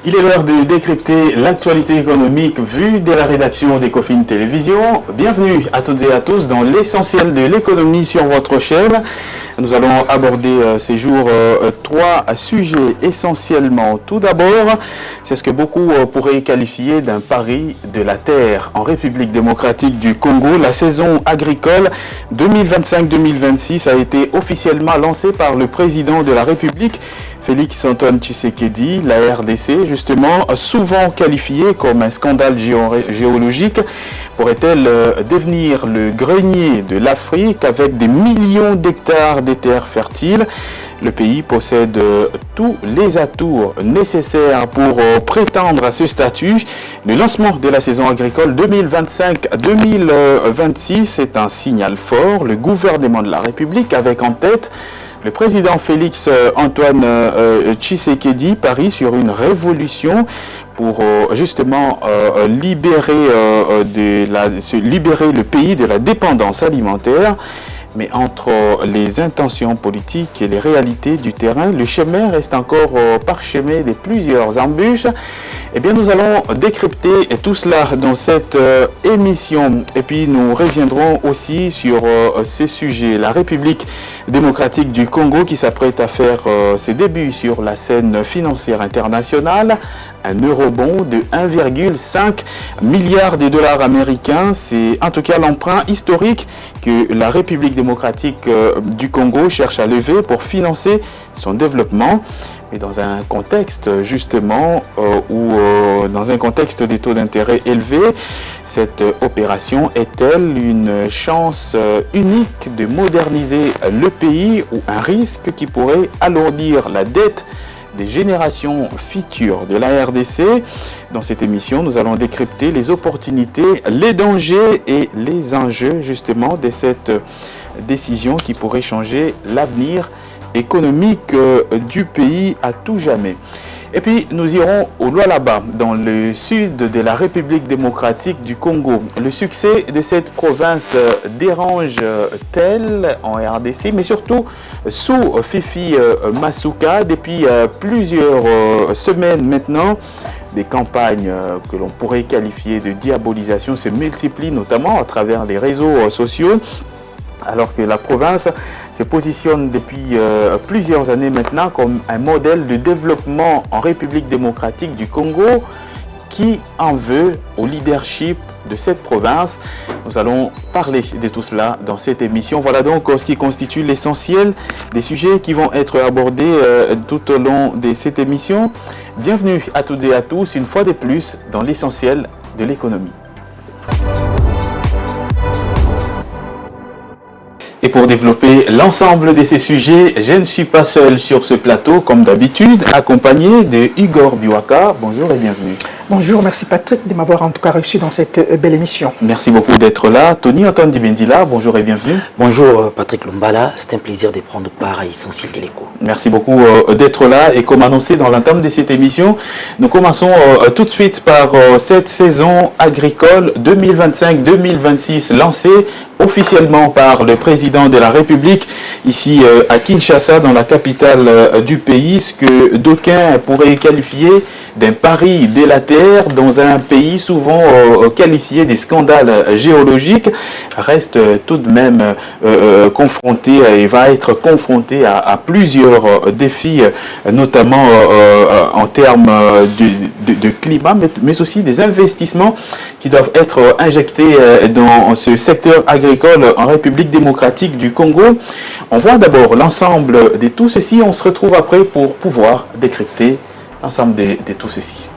Il est l'heure de décrypter l'actualité économique vue de la rédaction d'Ecofin Télévision. Bienvenue à toutes et à tous dans l'essentiel de l'économie sur votre chaîne. Nous allons aborder ces jours trois sujets essentiellement. Tout d'abord, c'est ce que beaucoup pourraient qualifier d'un pari de la terre. En République démocratique du Congo, la saison agricole 2025-2026 a été officiellement lancée par le président de la République, Félix Antoine Tshisekedi. La RDC, justement, souvent qualifiée comme un scandale géologique, pourrait-elle devenir le grenier de l'Afrique avec des millions d'hectares de terres fertiles? Le pays possède tous les atouts nécessaires pour prétendre à ce statut. Le lancement de la saison agricole 2025-2026 est un signal fort. Le gouvernement de la République, avec en tête le président Félix Antoine Tshisekedi, parie sur une révolution pour justement libérer le pays de la dépendance alimentaire. Mais entre les intentions politiques et les réalités du terrain, le chemin reste encore parsemé de plusieurs embûches. Eh bien, nous allons décrypter tout cela dans cette émission. Et puis, nous reviendrons aussi sur ces sujets. La République démocratique du Congo qui s'apprête à faire ses débuts sur la scène financière internationale. Un eurobond de 1,5 milliard de dollars américains. C'est en tout cas l'emprunt historique que la République démocratique du Congo cherche à lever pour financer son développement. Mais dans un contexte justement dans un contexte des taux d'intérêt élevés, cette opération est-elle une chance unique de moderniser le pays ou un risque qui pourrait alourdir la dette des générations futures de la RDC? Dans cette émission, nous allons décrypter les opportunités, les dangers et les enjeux justement de cette décision qui pourrait changer l'avenir économique du pays à tout jamais. Et puis, nous irons au Lualaba, dans le sud de la République démocratique du Congo. Le succès de cette province dérange-t-elle en RDC, mais surtout sous Fifi Masuka, depuis plusieurs semaines maintenant. Des campagnes que l'on pourrait qualifier de diabolisation se multiplient, notamment à travers les réseaux sociaux, alors que la province se positionne depuis plusieurs années maintenant comme un modèle de développement en République démocratique du Congo. Qui en veut au leadership de cette province? Nous allons parler de tout cela dans cette émission. Voilà donc ce qui constitue l'essentiel des sujets qui vont être abordés tout au long de cette émission. Bienvenue à toutes et à tous, une fois de plus, dans l'essentiel de l'économie. Et pour développer l'ensemble de ces sujets, je ne suis pas seul sur ce plateau, comme d'habitude, accompagné de Igor Biwaka. Bonjour et bienvenue. Bonjour, merci Patrick de m'avoir en tout cas reçu dans cette belle émission. Merci beaucoup d'être là. Tony Antoine Dibendila, bonjour et bienvenue. Bonjour Patrick Lumbala, c'est un plaisir de prendre part à Essentiel de l'écho. Merci beaucoup d'être là. Et comme annoncé dans l'entame de cette émission, nous commençons tout de suite par cette saison agricole 2025-2026 lancée officiellement par le président de la République ici à Kinshasa, dans la capitale du pays, ce que d'aucuns pourraient qualifier d'un pari de la terre dans un pays souvent qualifié de scandale géologique, reste tout de même confronté et va être confronté à plusieurs défis, notamment en termes de climat, mais aussi des investissements qui doivent être injectés dans ce secteur agricole en République démocratique du Congo. On voit d'abord l'ensemble de tout ceci, on se retrouve après pour pouvoir décrypter l'ensemble de tout ceci.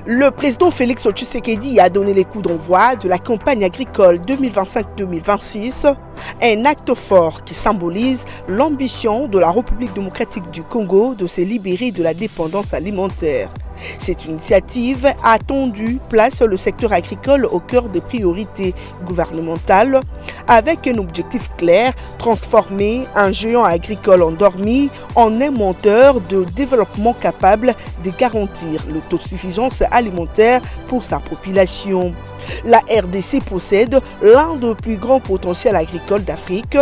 Le président Félix Tshisekedi a donné les coups d'envoi de la campagne agricole 2025-2026, un acte fort qui symbolise l'ambition de la République démocratique du Congo de se libérer de la dépendance alimentaire. Cette initiative attendue place le secteur agricole au cœur des priorités gouvernementales avec un objectif clair, transformer un géant agricole endormi en un moteur de développement capable de garantir l'autosuffisance alimentaire pour sa population. La RDC possède l'un des plus grands potentiels agricoles d'Afrique.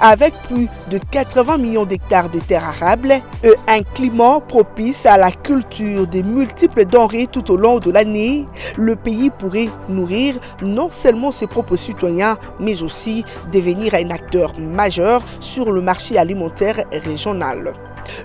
Avec plus de 80 millions d'hectares de terres arables et un climat propice à la culture des multiples denrées tout au long de l'année, le pays pourrait nourrir non seulement ses propres citoyens, mais aussi devenir un acteur majeur sur le marché alimentaire régional.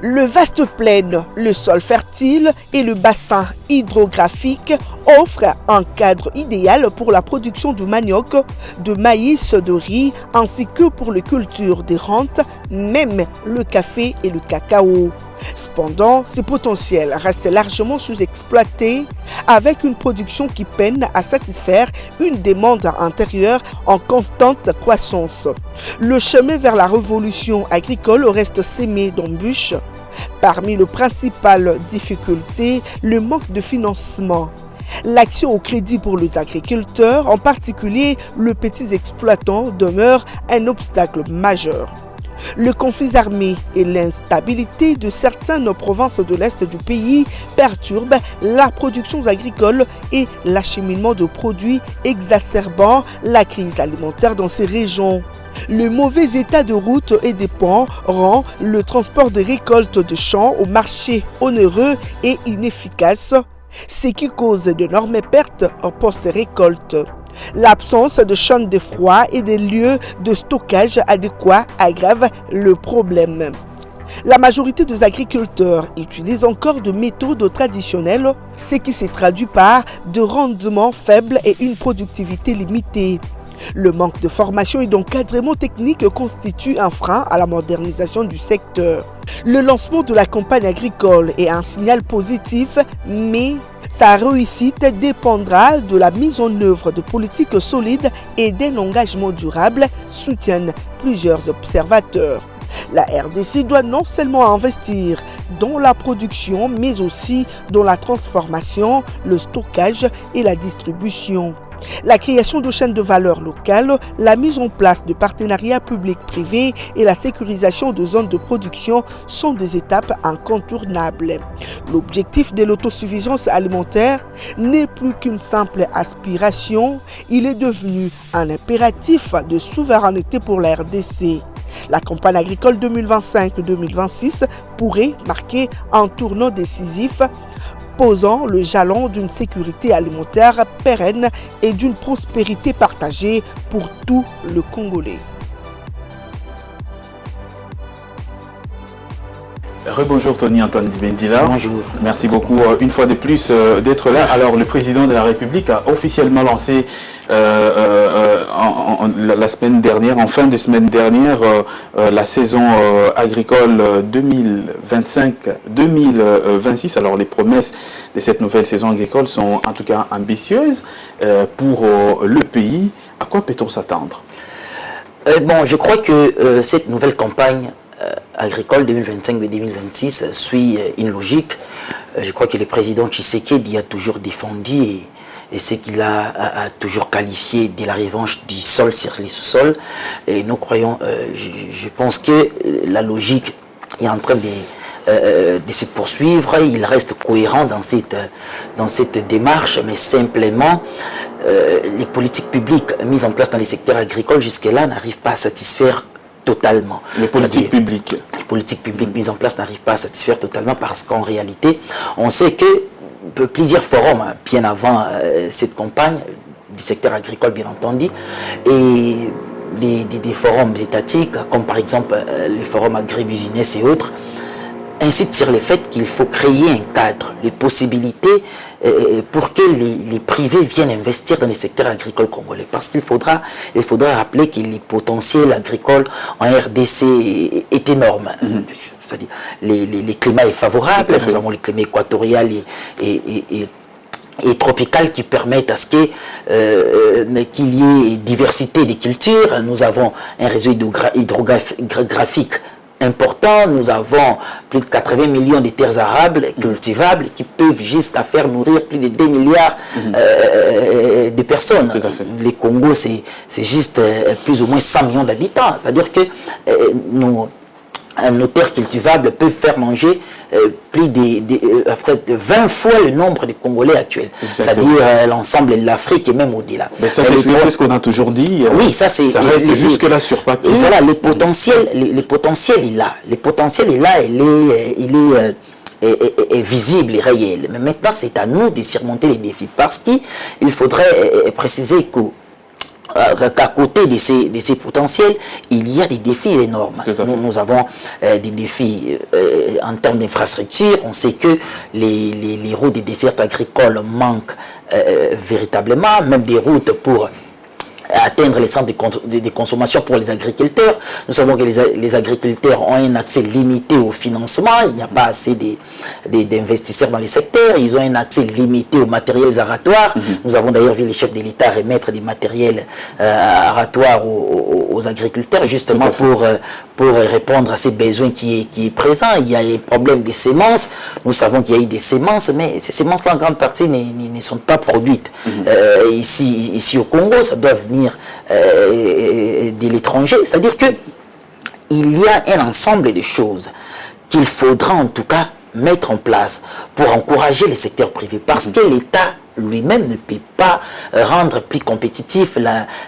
Le vaste plaine, le sol fertile et le bassin hydrographique offrent un cadre idéal pour la production de manioc, de maïs, de riz, ainsi que pour les cultures des rentes, même le café et le cacao. Cependant, ces potentiels restent largement sous-exploités avec une production qui peine à satisfaire une demande intérieure en constante croissance. Le chemin vers la révolution agricole reste semé d'embûches. Parmi les principales difficultés, le manque de financement. L'accès au crédit pour les agriculteurs, en particulier les petits exploitants, demeure un obstacle majeur. Le conflit armé et l'instabilité de certaines provinces de l'Est du pays perturbent la production agricole et l'acheminement de produits, exacerbant la crise alimentaire dans ces régions. Le mauvais état de route et des ponts rend le transport de récoltes de champs au marché onéreux et inefficace, ce qui cause d'énormes pertes en post-récolte. L'absence de champs de froid et de lieux de stockage adéquats aggrave le problème. La majorité des agriculteurs utilisent encore des méthodes traditionnelles, ce qui se traduit par de rendements faibles et une productivité limitée. Le manque de formation et d'encadrement technique constitue un frein à la modernisation du secteur. Le lancement de la campagne agricole est un signal positif, mais sa réussite dépendra de la mise en œuvre de politiques solides et d'un engagement durable, soutiennent plusieurs observateurs. La RDC doit non seulement investir dans la production, mais aussi dans la transformation, le stockage et la distribution. La création de chaînes de valeur locales, la mise en place de partenariats publics-privés et la sécurisation de zones de production sont des étapes incontournables. L'objectif de l'autosuffisance alimentaire n'est plus qu'une simple aspiration, il est devenu un impératif de souveraineté pour la RDC. La campagne agricole 2025-2026 pourrait marquer un tournant décisif, posant le jalon d'une sécurité alimentaire pérenne et d'une prospérité partagée pour tout le Congolais. Rebonjour Tony-Antoine Dibendila. Bonjour. Merci beaucoup une fois de plus d'être là. Alors le président de la République a officiellement lancé la semaine dernière, en fin de semaine dernière, la saison agricole 2025-2026. Alors les promesses de cette nouvelle saison agricole sont en tout cas ambitieuses pour le pays. À quoi peut-on s'attendre? Je crois que cette nouvelle campagne agricole 2025-2026 suit une logique. Je crois que le président Tshisekedi a toujours défendu et ce qu'il a toujours qualifié de la revanche du sol sur les sous-sols. Et nous croyons, je pense que la logique est en train de se poursuivre. Il reste cohérent dans cette démarche, mais simplement les politiques publiques mises en place dans les secteurs agricoles jusque-là n'arrivent pas à satisfaire totalement. Les politiques publiques. Les politiques publiques mises en place n'arrivent pas à satisfaire totalement parce qu'en réalité, on sait que plusieurs forums, bien avant cette campagne, du secteur agricole bien entendu, et des forums étatiques, comme par exemple les forums agri-business et autres, insistent sur le fait qu'il faut créer un cadre, les possibilités pour que les privés viennent investir dans les secteurs agricoles congolais. Parce qu'il faudra rappeler que le potentiel agricole en RDC est énorme. C'est-à-dire, le climat est favorable, nous avons le climat équatorial et tropical qui permettent à ce qu'il y ait diversité des cultures. Nous avons un réseau hydrographique important, nous avons plus de 80 millions de terres arables cultivables qui peuvent jusqu'à faire nourrir plus de 2 milliards de personnes. Le Congo, c'est juste plus ou moins 100 millions d'habitants. C'est-à-dire que nous un terre cultivable peut faire manger plus de 20 fois le nombre de Congolais actuels. C'est-à-dire l'ensemble de l'Afrique et même au-delà. Mais ça, c'est ce qu'on a toujours dit. Oui, ça reste jusque-là sur papier. Voilà, les potentiels, les potentiels, il a. Les potentiels, il a, il est visible et réel. Mais maintenant, c'est à nous de surmonter les défis. Parce qu'il faudrait préciser qu'à côté de ces potentiels, il y a des défis énormes. Nous avons des défis en termes d'infrastructure. On sait que les routes des dessertes agricoles manquent véritablement, même des routes pour atteindre les centres de consommation pour les agriculteurs. Nous savons que les agriculteurs ont un accès limité au financement. Il n'y a pas assez d'investisseurs dans les secteurs. Ils ont un accès limité aux matériels aratoires. Nous avons d'ailleurs vu les chefs de l'État remettre des matériels aratoires aux agriculteurs, justement pour répondre à ces besoins qui est présent. Il y a un problème des semences. Nous savons qu'il y a eu des semences, mais ces semences-là, en grande partie, ne sont pas produites. Ici au Congo, ça doit venir de l'étranger. C'est-à-dire que il y a un ensemble de choses qu'il faudra en tout cas mettre en place pour encourager les secteurs privés, parce que l'État lui-même ne peut pas rendre plus compétitif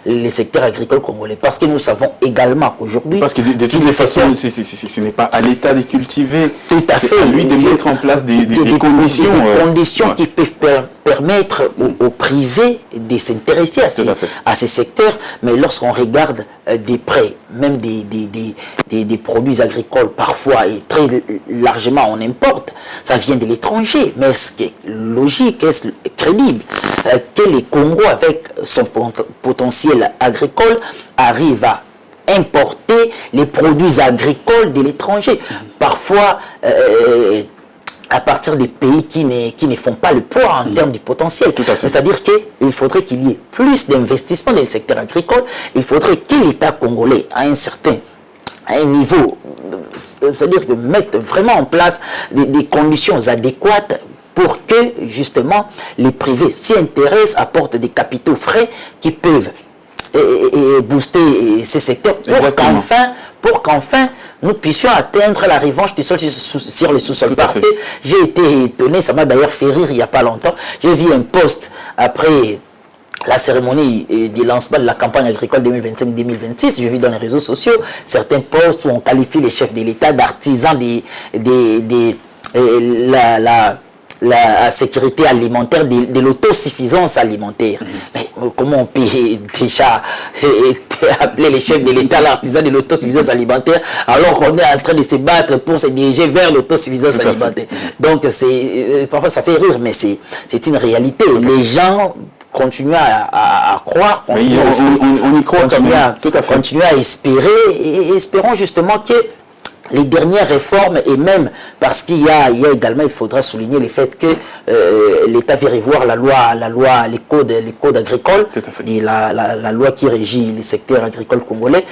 les secteurs agricoles congolais. Parce que nous savons également qu'aujourd'hui... Parce que de toutes les façons, ce n'est pas à l'État de cultiver, c'est à lui de mettre en place des conditions... Des conditions qui peuvent permettre aux privés de s'intéresser à ces secteurs. Mais lorsqu'on regarde des prêts, même des produits agricoles, parfois et très largement on importe, ça vient de l'étranger. Mais est-ce que logique, est-ce crédible que les Congo, avec son potentiel agricole, arrivent à importer les produits agricoles de l'étranger, parfois à partir des pays qui ne font pas le poids en termes du potentiel. C'est-à-dire qu'il faudrait qu'il y ait plus d'investissement dans le secteur agricole. Il faudrait que l'État congolais, à un niveau, c'est-à-dire que mettre vraiment en place des conditions adéquates pour que, justement, les privés s'y intéressent, apportent des capitaux frais qui peuvent booster ces secteurs pour qu'enfin nous puissions atteindre la revanche du sol sur les sous-sols. Parce que j'ai été étonné, ça m'a d'ailleurs fait rire il n'y a pas longtemps. J'ai vu un post après la cérémonie du lancement de la campagne agricole 2025-2026, je vis dans les réseaux sociaux certains posts où on qualifie les chefs de l'État d'artisans la sécurité alimentaire, de l'autosuffisance alimentaire. Mais comment on peut déjà appeler les chefs de l'État l'artisan de l'autosuffisance alimentaire alors qu'on est en train de se battre pour se diriger vers l'autosuffisance alimentaire? Donc parfois ça fait rire, mais c'est une réalité. Les gens continuent à croire, on y croit, continuer à espérer, et espérons justement que les dernières réformes, et même parce qu'il y a également, il faudra souligner le fait que l'État veut revoir les codes agricoles, et la loi qui régit les secteurs agricoles congolais,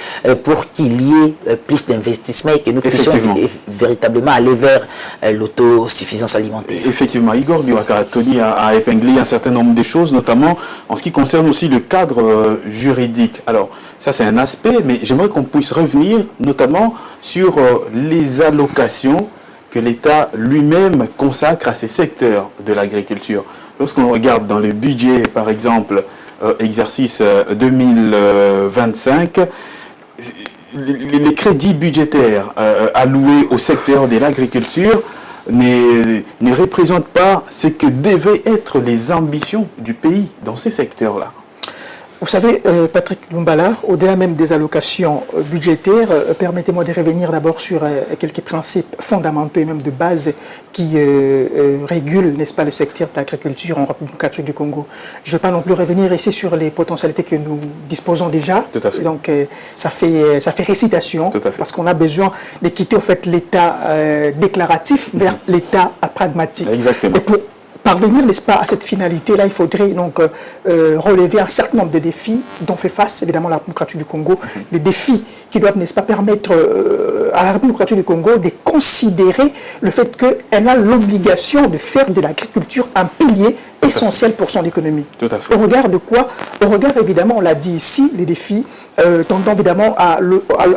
pour qu'il y ait plus d'investissements et que nous puissions véritablement aller vers l'autosuffisance alimentaire. Effectivement, Igor Biwakaratoni a épinglé un certain nombre de choses, notamment en ce qui concerne aussi le cadre juridique. Alors, ça c'est un aspect, mais j'aimerais qu'on puisse revenir notamment sur les allocations que l'État lui-même consacre à ces secteurs de l'agriculture. Lorsqu'on regarde dans le budget, par exemple, exercice 2025, les crédits budgétaires alloués au secteur de l'agriculture ne représentent pas ce que devaient être les ambitions du pays dans ces secteurs-là. Vous savez, Patrick Lumbala, au-delà même des allocations budgétaires, permettez-moi de revenir d'abord sur quelques principes fondamentaux et même de base qui régulent, n'est-ce pas, le secteur de l'agriculture en République du Congo. Je ne vais pas non plus revenir ici sur les potentialités que nous disposons déjà. Tout à fait. Donc, ça fait récitation, parce qu'on a besoin de quitter, en fait, l'état déclaratif vers l'état pragmatique. Exactement. Et parvenir, n'est-ce pas, à cette finalité-là, il faudrait donc relever un certain nombre de défis dont fait face évidemment la République démocratique du Congo, des défis qui doivent, n'est-ce pas, permettre à la République démocratique du Congo de considérer le fait qu'elle a l'obligation de faire de l'agriculture un pilier essentiel pour son économie. Tout à fait. Au regard de quoi? Au regard, évidemment, on l'a dit ici, les défis tendant évidemment à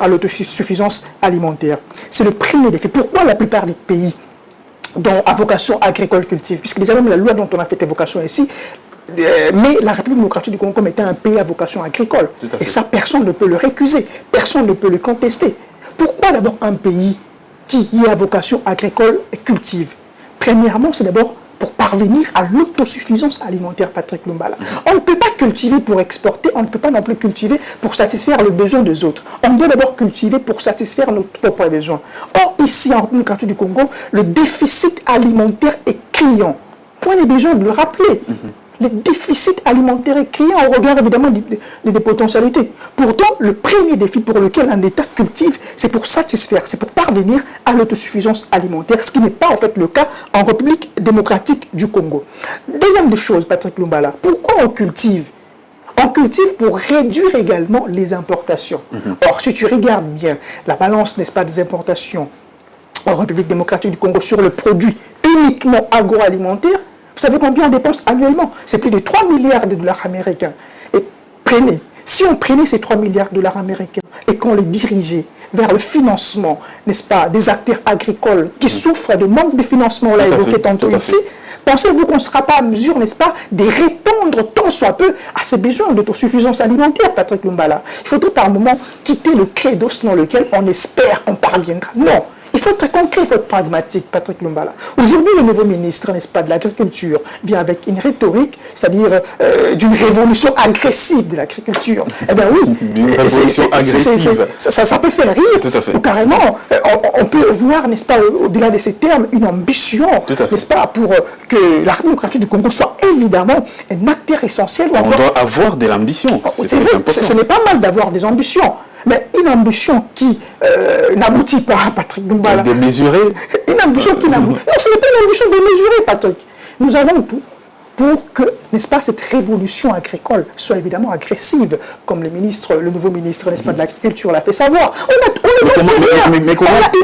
l'autosuffisance alimentaire. C'est le premier défi. Pourquoi la plupart des pays à vocation agricole cultive? Puisque déjà même la loi dont on a fait évocation ici, mais la République démocratique du Congo comme étant un pays à vocation agricole. Et ça, personne ne peut le récuser, personne ne peut le contester. Pourquoi d'abord un pays qui est à vocation agricole et cultive? Premièrement, c'est d'abord pour parvenir à l'autosuffisance alimentaire, Patrick Lumbala. On ne peut pas cultiver pour exporter, on ne peut pas non plus cultiver pour satisfaire le besoin des autres. On doit d'abord cultiver pour satisfaire nos propres besoins. Or, ici, en République démocratique du Congo, le déficit alimentaire est criant. Point est besoin de le rappeler. Le déficit alimentaire est criant au regard évidemment des potentialités. Pourtant, le premier défi pour lequel un État cultive, c'est pour satisfaire, c'est pour parvenir à l'autosuffisance alimentaire, ce qui n'est pas en fait le cas en République démocratique du Congo. Deuxième des choses, Patrick Lumbala, pourquoi on cultive? On cultive pour réduire également les importations. Or, si tu regardes bien la balance, n'est-ce pas, des importations en République démocratique du Congo sur le produit uniquement agroalimentaire, vous savez combien on dépense annuellement? C'est plus de 3 milliards de dollars américains. Et si on prenait ces 3 milliards de dollars américains et qu'on les dirigeait vers le financement, n'est-ce pas, des acteurs agricoles qui souffrent de manque de financement, on l'a évoqué tantôt ici, pensez-vous qu'on ne sera pas en mesure, n'est-ce pas, de répondre tant soit peu à ces besoins d'autosuffisance alimentaire, Patrick Lumbala? Il faudrait par moment quitter le credo dans lequel on espère qu'on parviendra. Non. Il faut être concret, il faut être pragmatique, Patrick Lumbala. Aujourd'hui, le nouveau ministre, n'est-ce pas, de l'agriculture vient avec une rhétorique, c'est-à-dire d'une révolution agressive de l'agriculture. Eh bien oui, une révolution agressive. Ça peut faire rire. Tout à fait. Ou carrément, on peut voir, n'est-ce pas, au-delà de ces termes, une ambition, n'est-ce pas, pour que la République démocratique du Congo soit évidemment un acteur essentiel. On doit avoir de l'ambition. C'est vrai, ce n'est pas mal d'avoir des ambitions. Mais une ambition qui n'aboutit pas, Patrick Lumbala. Démesurée. Une ambition qui n'aboutit pas. Non, ce n'est pas une ambition démesurée, Patrick. Nous avons tout pour que, n'est-ce pas, cette révolution agricole soit évidemment agressive, comme le nouveau ministre, n'est-ce pas, de l'agriculture l'a fait savoir. On a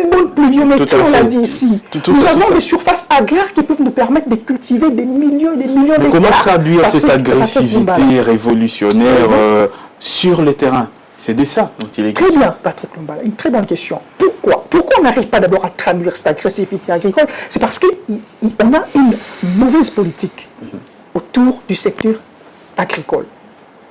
une bonne pluviométrie, on l'a dit ici. Nous avons des surfaces agraires qui peuvent nous permettre de cultiver des millions et des millions d'hectares. Comment traduire cette agressivité révolutionnaire sur le terrain? C'est de ça dont il est question. Très bien, Patrick Lumbala, une très bonne question. Pourquoi on n'arrive pas d'abord à traduire cette agressivité agricole? C'est parce qu'on a une mauvaise politique autour du secteur agricole.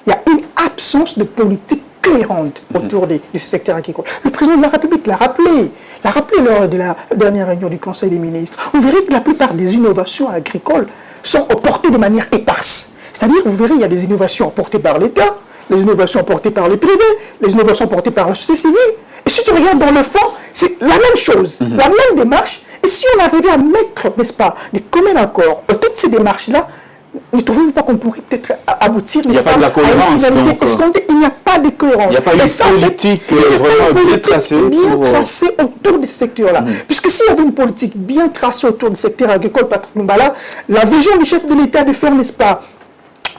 Il y a une absence de politique cohérente autour du secteur agricole. Le président de la République l'a rappelé lors de la dernière réunion du Conseil des ministres. Vous verrez que la plupart des innovations agricoles sont portées de manière éparse. C'est-à-dire, vous verrez, il y a des innovations portées par l'État, les innovations portées par les privés, les innovations portées par la société civile. Et si tu regardes dans le fond, c'est la même chose, la même démarche. Et si on arrivait à mettre, n'est-ce pas, des communs accords, toutes ces démarches-là, ne trouvez-vous pas qu'on pourrait peut-être aboutir, il n'y a pas de la cohérence. Il n'y a pas de cohérence. Il n'y a pas une politique vraiment bien tracée. Tracée autour de ce secteur-là. Puisque s'il y avait une politique bien tracée autour du secteur agricole, Patrick Lumbala, la vision du chef de l'État de faire, n'est-ce pas,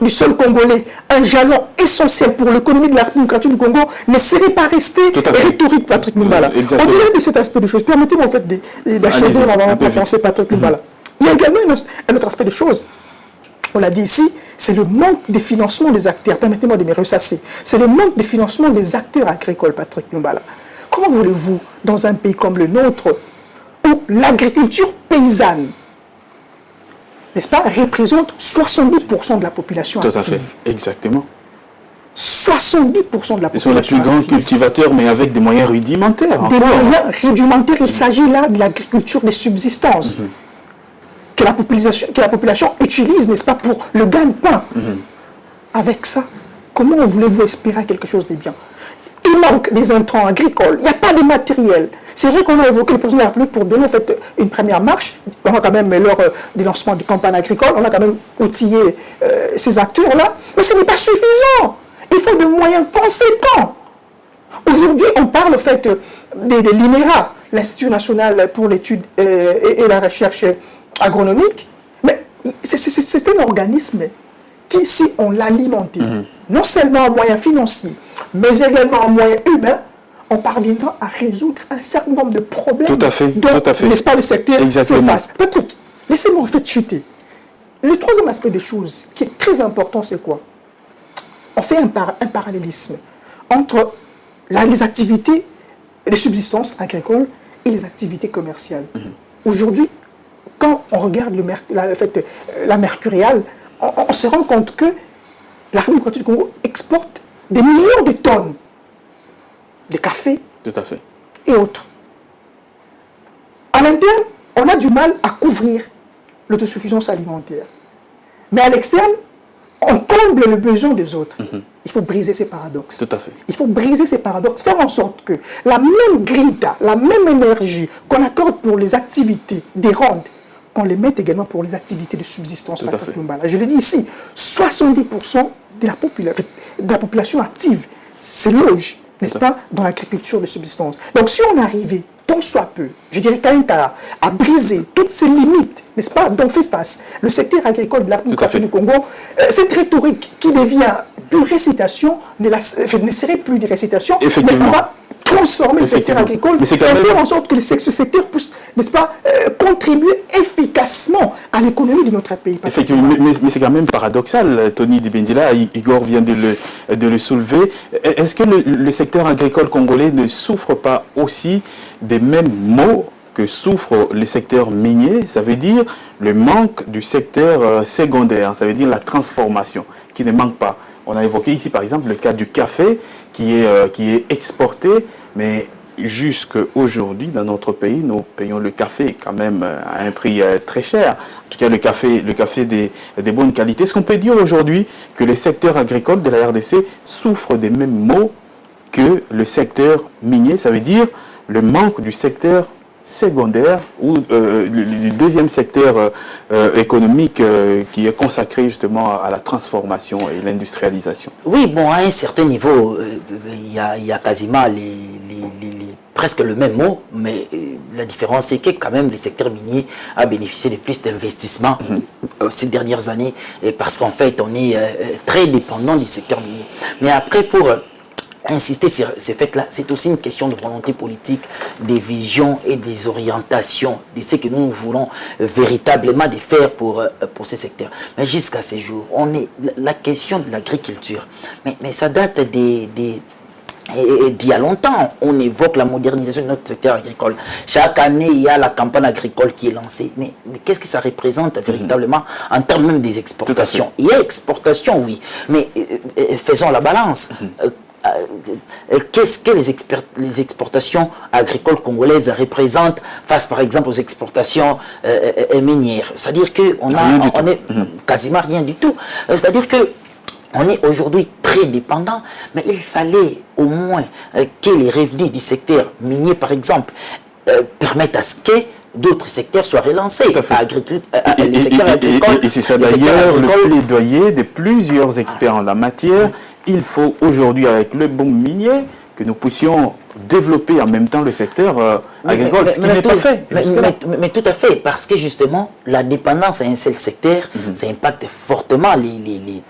du sol congolais, un jalon essentiel pour l'économie de la République démocratique du Congo ne serait pas resté rhétorique, Patrick Lumbala. Au-delà de cet aspect des choses, permettez-moi en fait d'achever avant de penser Patrick Lumbala. Il y a également un autre aspect des choses. On l'a dit ici, c'est le manque de financement des acteurs. Permettez-moi de me ressasser. C'est le manque de financement des acteurs agricoles, Patrick Lumbala. Comment voulez-vous, dans un pays comme le nôtre, où l'agriculture paysanne, n'est-ce pas, représente 70% de la population active. Tout à fait, exactement. 70% de la population. Ils sont les plus grands cultivateurs, mais avec des moyens rudimentaires. Des moyens rudimentaires, il s'agit là de l'agriculture de subsistance. Que la population utilise, n'est-ce pas, pour le gagne-pain. Avec ça, comment voulez-vous espérer quelque chose de bien? Il manque des intrants agricoles, il n'y a pas de matériel. C'est vrai qu'on a évoqué le président de la République pour donner en fait, une première marche. On a quand même, lors du lancement de campagne agricole, on a quand même outillé ces acteurs-là. Mais ce n'est pas suffisant. Il faut des moyens conséquents. Aujourd'hui, on parle en fait de l'INERA, l'Institut national pour l'étude et la recherche agronomique. Mais c'est un organisme qui, si on l'alimentait, non seulement en moyens financiers, mais également en moyens humains, on parviendra à résoudre un certain nombre de problèmes. Tout à fait, dont, tout à fait. n'est-ce pas, le secteur fait face. Patrick, laissez-moi en fait chuter. Le troisième aspect des choses qui est très important, c'est quoi? On fait un parallélisme entre les activités de subsistance agricole et les activités commerciales. Aujourd'hui, quand on regarde la mercuriale, on se rend compte que la République démocratique du Congo exporte des millions de tonnes de café tout à fait. et autres. À l'interne, on a du mal à couvrir l'autosuffisance alimentaire. Mais à l'externe, on comble le besoin des autres. Il faut briser ces paradoxes. Tout à fait. Il faut briser ces paradoxes, faire en sorte que la même grinta, la même énergie qu'on accorde pour les activités des rondes, qu'on les mette également pour les activités de subsistance. Je le dis ici, 70% de la population active se loge, n'est-ce pas, dans l'agriculture de subsistance. Donc si on arrivait, tant soit peu, je dirais quand même à briser toutes ces limites, n'est-ce pas, dont fait face le secteur agricole de la République du Congo, cette rhétorique qui devient pure récitation ne serait plus une récitation, mais on va transformer le secteur agricole et faire en sorte que ce secteur puisse, n'est-ce pas, contribuer efficacement à l'économie de notre pays. Effectivement, mais c'est quand même paradoxal, Tony Dibendila, Igor vient de le soulever. Est-ce que le secteur agricole congolais ne souffre pas aussi des mêmes maux que souffre le secteur minier? Ça veut dire le manque du secteur secondaire, ça veut dire la transformation qui ne manque pas. On a évoqué ici par exemple le cas du café qui est exporté, mais jusqu'aujourd'hui dans notre pays, nous payons le café quand même à un prix très cher. En tout cas le café des bonnes qualités. Est-ce qu'on peut dire aujourd'hui que le secteur agricole de la RDC souffre des mêmes maux que le secteur minier? Ça veut dire le manque du secteur secondaire ou le deuxième secteur économique qui est consacré justement à la transformation et l'industrialisation. Oui, bon, à un certain niveau, il y a quasiment presque le même mot, mais la différence c'est que quand même le secteur minier a bénéficié de plus d'investissements ces dernières années, parce qu'en fait on est très dépendant du secteur minier. Mais après, pour insister sur ces faits-là, c'est aussi une question de volonté politique, des visions et des orientations, de ce que nous voulons véritablement de faire pour ces secteurs. Mais jusqu'à ce jour, la question de l'agriculture, mais ça date d'il y a longtemps. On évoque la modernisation de notre secteur agricole. Chaque année, il y a la campagne agricole qui est lancée. Mais qu'est-ce que ça représente véritablement en termes même des exportations? Il y a exportation, oui, mais faisons la balance. Qu'est-ce que les exportations agricoles congolaises représentent face par exemple aux exportations minières? C'est-à-dire qu'on est quasiment rien du tout. C'est-à-dire que on est aujourd'hui très dépendant, mais il fallait au moins que les revenus du secteur minier, par exemple, permettent à ce que d'autres secteurs soient relancés. Et c'est ça d'ailleurs le plaidoyer de plusieurs experts en la matière. Il faut aujourd'hui, avec le bon minier, que nous puissions développer en même temps le secteur agricole, ce qui n'est pas fait. Mais tout à fait, parce que justement, la dépendance à un seul secteur, ça impacte fortement l'économie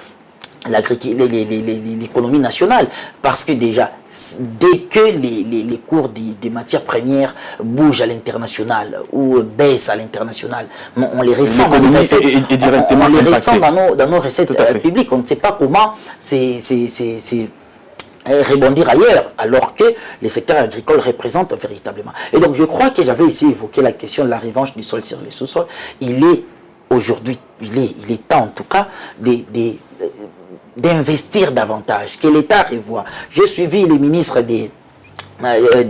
nationale, parce que déjà dès que les cours des matières premières bougent à l'international ou baissent à l'international, on les ressent dans nos recettes, dans nos recettes publiques. On ne sait pas comment rebondir ailleurs, alors que les secteurs agricoles représentent véritablement. Et donc je crois que j'avais ici évoqué la question de la revanche du sol sur les sous-sols. Il est aujourd'hui, il est temps en tout cas d'investir davantage, que l'État revoie. J'ai suivi les ministres de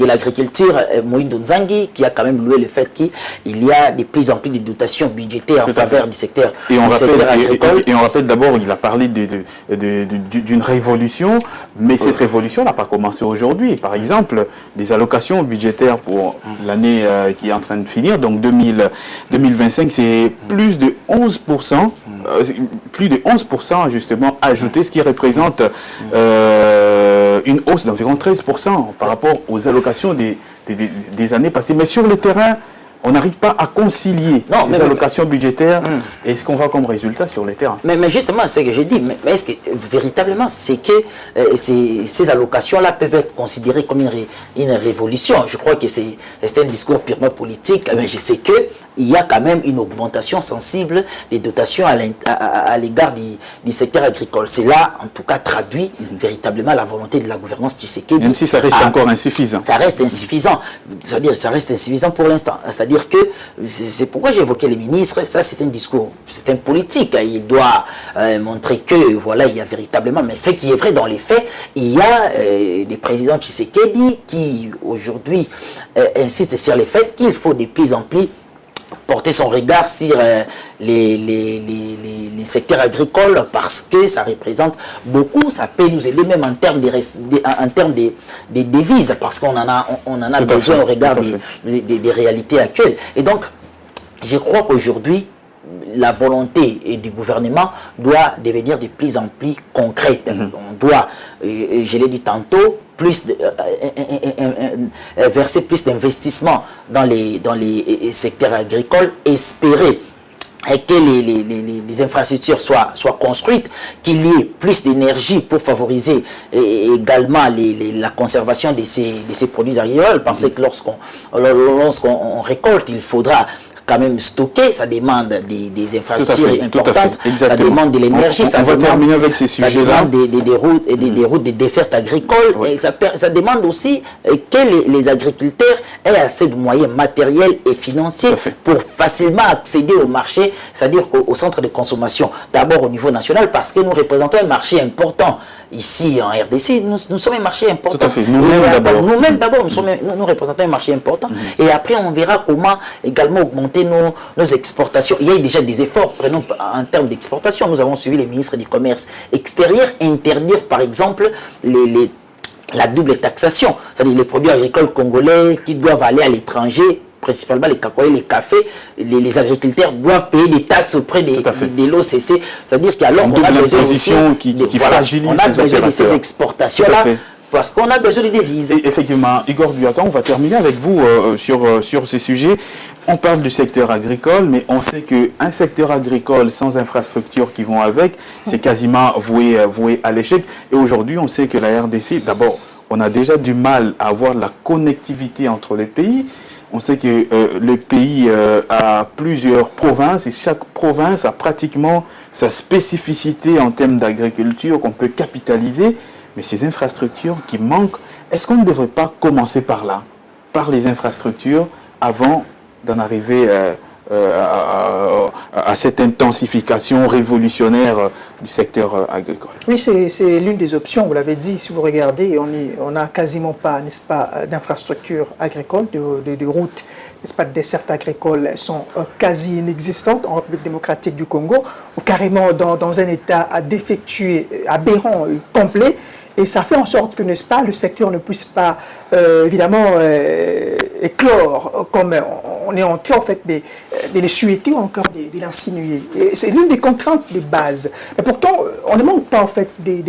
l'agriculture, Moïdo Nzangi, qui a quand même loué le fait qu'il y a de plus en plus de dotations budgétaires en faveur du secteur agricole. Et on rappelle d'abord, il a parlé d'une révolution, mais cette révolution n'a pas commencé aujourd'hui. Par exemple, les allocations budgétaires pour l'année qui est en train de finir, donc 2025, c'est plus de 11%, plus de 11% justement ajouté, ce qui représente une hausse d'environ 13% par rapport aux allocations des années passées. Mais sur le terrain, on n'arrive pas à concilier ces allocations budgétaires et ce qu'on voit comme résultat sur les terrains. Mais justement, c'est ce que j'ai dit. Mais est-ce que véritablement, c'est que ces allocations-là peuvent être considérées comme une révolution? Je crois que c'est un discours purement politique. Mais je sais qu'il y a quand même une augmentation sensible des dotations à l'égard du secteur agricole. C'est là, en tout cas, traduit véritablement la volonté de la gouvernance Tshisekedi. Même si ça reste encore insuffisant. Ça reste insuffisant. C'est-à-dire, ça reste insuffisant pour l'instant. C'est-à-dire que, c'est pourquoi j'ai évoqué les ministres, ça c'est un discours, c'est un politique. Il doit montrer que, voilà, il y a véritablement, mais ce qui est vrai dans les faits, il y a des présidents Tshisekedi qui, aujourd'hui, insistent sur le fait qu'il faut de plus en plus porter son regard sur les secteurs agricoles parce que ça représente beaucoup, ça peut nous aider même en termes des devises parce qu'on en a besoin au regard des réalités actuelles. Et donc, je crois qu'aujourd'hui, la volonté du gouvernement doit devenir de plus en plus concrète. On doit, je l'ai dit tantôt, verser plus d'investissements dans les secteurs agricoles, espérer que les infrastructures soient construites, qu'il y ait plus d'énergie pour favoriser également la conservation de ces produits agricoles, parce que lorsqu'on récolte, il faudra quand même stocker, ça demande des infrastructures importantes, ça demande de l'énergie, ça demande des routes, des desserts agricoles, et ça demande aussi que les agriculteurs aient assez de moyens matériels et financiers pour facilement accéder au marché, c'est-à-dire au centre de consommation, d'abord au niveau national, parce que nous représentons un marché important. Ici en RDC, nous sommes un marché important. Tout à fait. Nous-mêmes d'abord, nous représentons un marché important. Et après, on verra comment également augmenter nos exportations. Il y a déjà des efforts, prenons en termes d'exportation. Nous avons suivi les ministres du Commerce extérieur, interdire par exemple la double taxation. C'est-à-dire les produits agricoles congolais qui doivent aller à l'étranger, principalement les cacaoyers, les cafés, les agriculteurs doivent payer des taxes auprès de l'OCC. C'est-à-dire qu'alors on a besoin de ces exportations-là, parce qu'on a besoin de devises. Et effectivement, Igor Buaka, on va terminer avec vous sur ces sujets. On parle du secteur agricole, mais on sait qu'un secteur agricole sans infrastructures qui vont avec, c'est quasiment voué à l'échec. Et aujourd'hui, on sait que la RDC, d'abord, on a déjà du mal à avoir la connectivité entre les pays. On sait que le pays a plusieurs provinces et chaque province a pratiquement sa spécificité en termes d'agriculture qu'on peut capitaliser. Mais ces infrastructures qui manquent, est-ce qu'on ne devrait pas commencer par là, par les infrastructures, avant d'en arriver à cette intensification révolutionnaire du secteur agricole? Oui, c'est l'une des options, vous l'avez dit. Si vous regardez, on n'a quasiment pas, n'est-ce pas, d'infrastructures agricoles, de routes, n'est-ce pas, de dessertes agricoles sont quasi inexistantes en République démocratique du Congo, ou carrément dans un état défectueux, aberrant, complet. Et ça fait en sorte que, n'est-ce pas, le secteur ne puisse pas, évidemment, éclore, comme on est en train, en fait, de les souhaiter ou encore de l'insinuer. Et c'est l'une des contraintes de base. Mais pourtant, on ne manque pas, en fait, des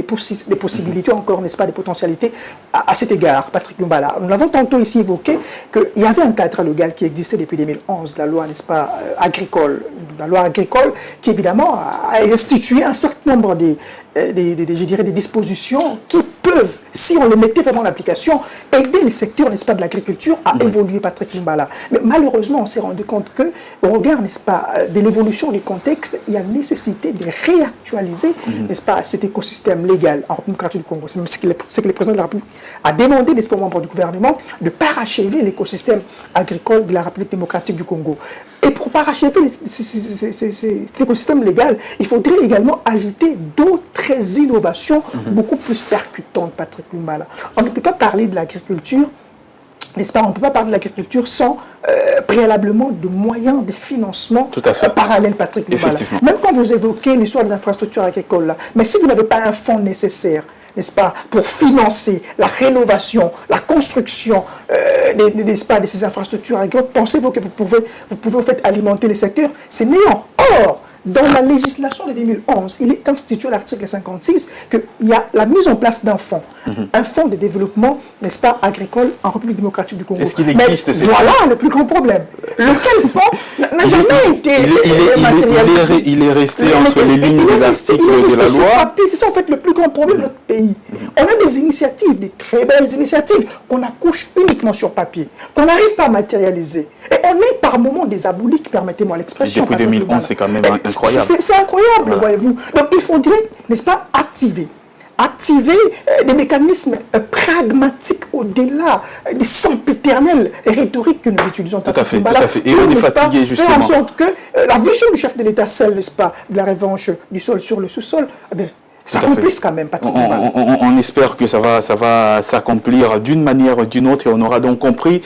possibilités, encore, n'est-ce pas, des potentialités à cet égard, Patrick Lumbala. Nous l'avons tantôt ici évoqué, qu'il y avait un cadre légal qui existait depuis 2011, la loi, n'est-ce pas, agricole. La loi agricole qui, évidemment, a institué un certain nombre je dirais, des dispositions qui peuvent, si on les mettait vraiment en application, aider les secteurs, n'est-ce pas, de l'agriculture à évoluer, Patrick Lumbala. Mais malheureusement, on s'est rendu compte que, au regard, n'est-ce pas, de l'évolution du contexte, il y a nécessité de réactualiser, n'est-ce pas, cet écosystème légal en République démocratique du Congo. C'est même ce que le président de la République a demandé, n'est-ce pas, aux membres du gouvernement, de parachever l'écosystème agricole de la République démocratique du Congo. Et pour parachever cet écosystème légal, il faudrait également ajouter d'autres innovations beaucoup plus percutantes, Patrick Lumbala. On ne peut pas parler de l'agriculture, n'est-ce pas? On ne peut pas parler de l'agriculture sans préalablement de moyens de financement parallèles, Patrick Lumbala. Même quand vous évoquez l'histoire des infrastructures agricoles, là, mais si vous n'avez pas un fonds nécessaire, n'est-ce pas, pour financer la rénovation, la construction, n'est-ce pas, de ces infrastructures agricoles, pensez-vous que vous pouvez en fait alimenter les secteurs? C'est néant. Or, Dans la législation de 2011, il est institué à l'article 56 qu'il y a la mise en place d'un fonds, un fonds de développement, n'est-ce pas, agricole en République démocratique du Congo. Est-ce qu'il existe? Mais voilà le plus grand problème. Lequel fonds n'a jamais été matérialisé. Il est resté entre les lignes des articles de la loi. C'est ça en fait le plus grand problème de notre pays. On a des initiatives, des très belles initiatives qu'on accouche uniquement sur papier, qu'on n'arrive pas à matérialiser. Et on est par moments des abouliques, permettez-moi l'expression. Depuis 2011, c'est quand même incroyable. C'est incroyable, voilà. Voyez-vous. Donc il faudrait, n'est-ce pas, activer des mécanismes pragmatiques au-delà des sempiternelles rhétoriques que nous utilisons. Tout à fait. Et on est fatigué, justement. Faire en sorte que la vision du chef de l'État, celle, n'est-ce pas, de la revanche du sol sur le sous-sol, eh bien, ça accomplisse quand même, Patrick. On espère que ça va s'accomplir d'une manière ou d'une autre, et on aura donc compris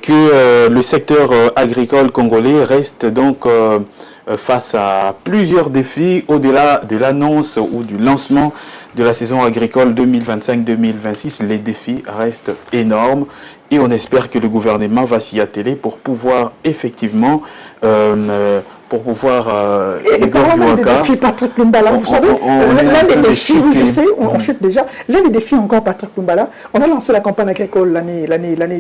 que le secteur agricole congolais reste donc face à plusieurs défis au-delà de l'annonce ou du lancement de la saison agricole 2025-2026. Les défis restent énormes et on espère que le gouvernement va s'y atteler pour pouvoir effectivement et parlant des défis, Patrick Lumbala, vous savez, l'un des défis, oui, je sais, on chute déjà, l'un des défis encore, Patrick Lumbala, on a lancé la campagne agricole l'année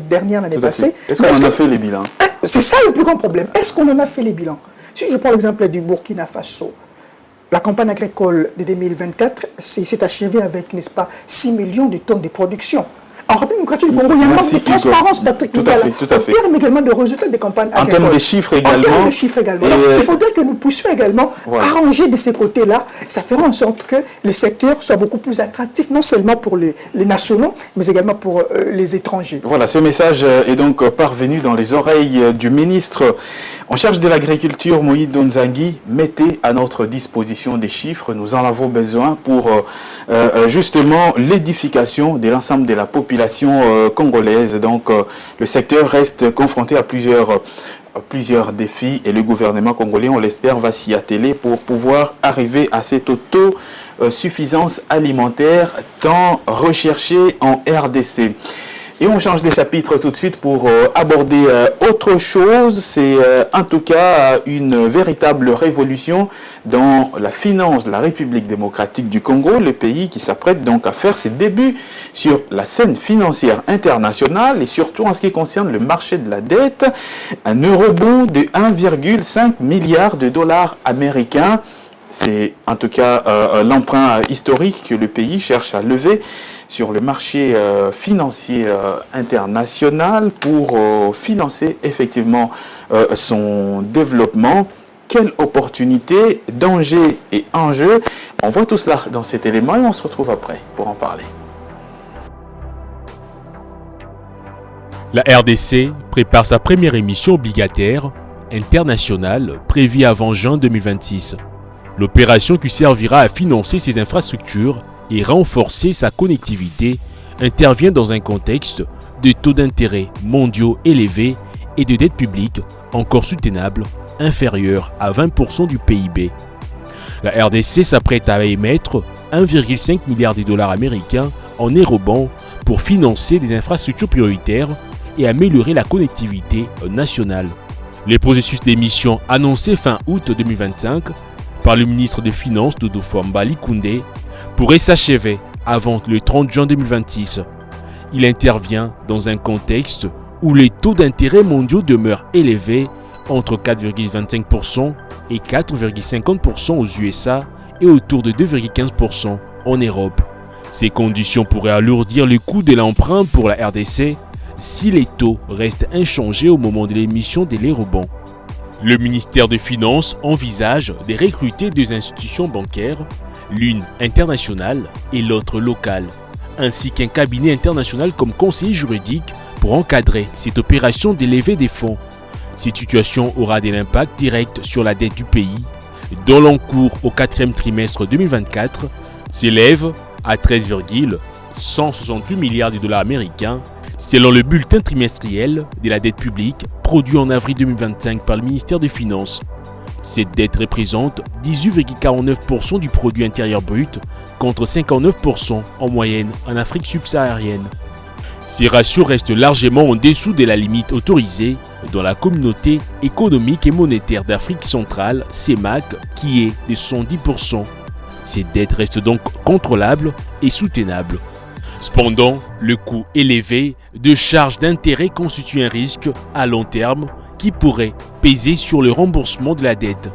dernière, l'année passée. Est-ce qu'on en a fait les bilans? C'est ça le plus grand problème. Est-ce qu'on en a fait les bilans? Si je prends l'exemple du Burkina Faso, la campagne agricole de 2024 s'est achevée avec, n'est-ce pas, 6 millions de tonnes de production. En République démocratique du Congo, il y a un manque de transparence, Patrick Lumbala. Tout à fait. En termes également de résultats des campagnes agricoles. En termes de chiffres également. Il faudrait que nous puissions également arranger de ces côtés-là. Ça fera en sorte que le secteur soit beaucoup plus attractif, non seulement pour les nationaux, mais également pour les étrangers. Voilà, ce message est donc parvenu dans les oreilles du ministre en charge de l'agriculture, Moïse Donzangi. Mettez à notre disposition des chiffres. Nous en avons besoin pour justement l'édification de l'ensemble de la population congolaise. Donc le secteur reste confronté à plusieurs défis et le gouvernement congolais, on l'espère, va s'y atteler pour pouvoir arriver à cette autosuffisance alimentaire tant recherchée en RDC. Et on change de chapitre tout de suite pour aborder autre chose. C'est en tout cas une véritable révolution dans la finance de la République démocratique du Congo, le pays qui s'apprête donc à faire ses débuts sur la scène financière internationale et surtout en ce qui concerne le marché de la dette. Un eurobond de 1,5 milliard de dollars américains. C'est en tout cas l'emprunt historique que le pays cherche à lever sur le marché financier international pour financer effectivement son développement. Quelle opportunité, danger et enjeu. On voit tout cela dans cet élément et on se retrouve après pour en parler. La RDC prépare sa première émission obligataire internationale prévue avant juin 2026. L'opération qui servira à financer ses infrastructures et renforcer sa connectivité intervient dans un contexte de taux d'intérêt mondiaux élevés et de dette publique encore soutenable, inférieure à 20% du PIB. La RDC s'apprête à émettre 1,5 milliard de dollars américains en eurobonds pour financer des infrastructures prioritaires et améliorer la connectivité nationale. Les processus d'émission annoncés fin août 2025 par le ministre des Finances Dodo Fwamba Koundé pourrait s'achever avant le 30 juin 2026. Il intervient dans un contexte où les taux d'intérêt mondiaux demeurent élevés entre 4,25% et 4,50% aux USA et autour de 2,15% en Europe. Ces conditions pourraient alourdir le coût de l'emprunt pour la RDC si les taux restent inchangés au moment de l'émission de l'eurobond. Le ministère des Finances envisage de recruter deux institutions bancaires, l'une internationale et l'autre locale, ainsi qu'un cabinet international comme conseiller juridique pour encadrer cette opération de levée des fonds. Cette situation aura de l'impact direct sur la dette du pays, dont l'encours au quatrième trimestre 2024 s'élève à 13,168 milliards de dollars américains, selon le bulletin trimestriel de la dette publique produit en avril 2025 par le ministère des Finances. Cette dette représente 18,49% du produit intérieur brut contre 59% en moyenne en Afrique subsaharienne. Ces ratios restent largement en dessous de la limite autorisée dans la communauté économique et monétaire d'Afrique centrale, CEMAC, qui est de 70%. Ces dettes restent donc contrôlables et soutenables. Cependant, le coût élevé de charges d'intérêt constitue un risque à long terme qui pourrait peser sur le remboursement de la dette.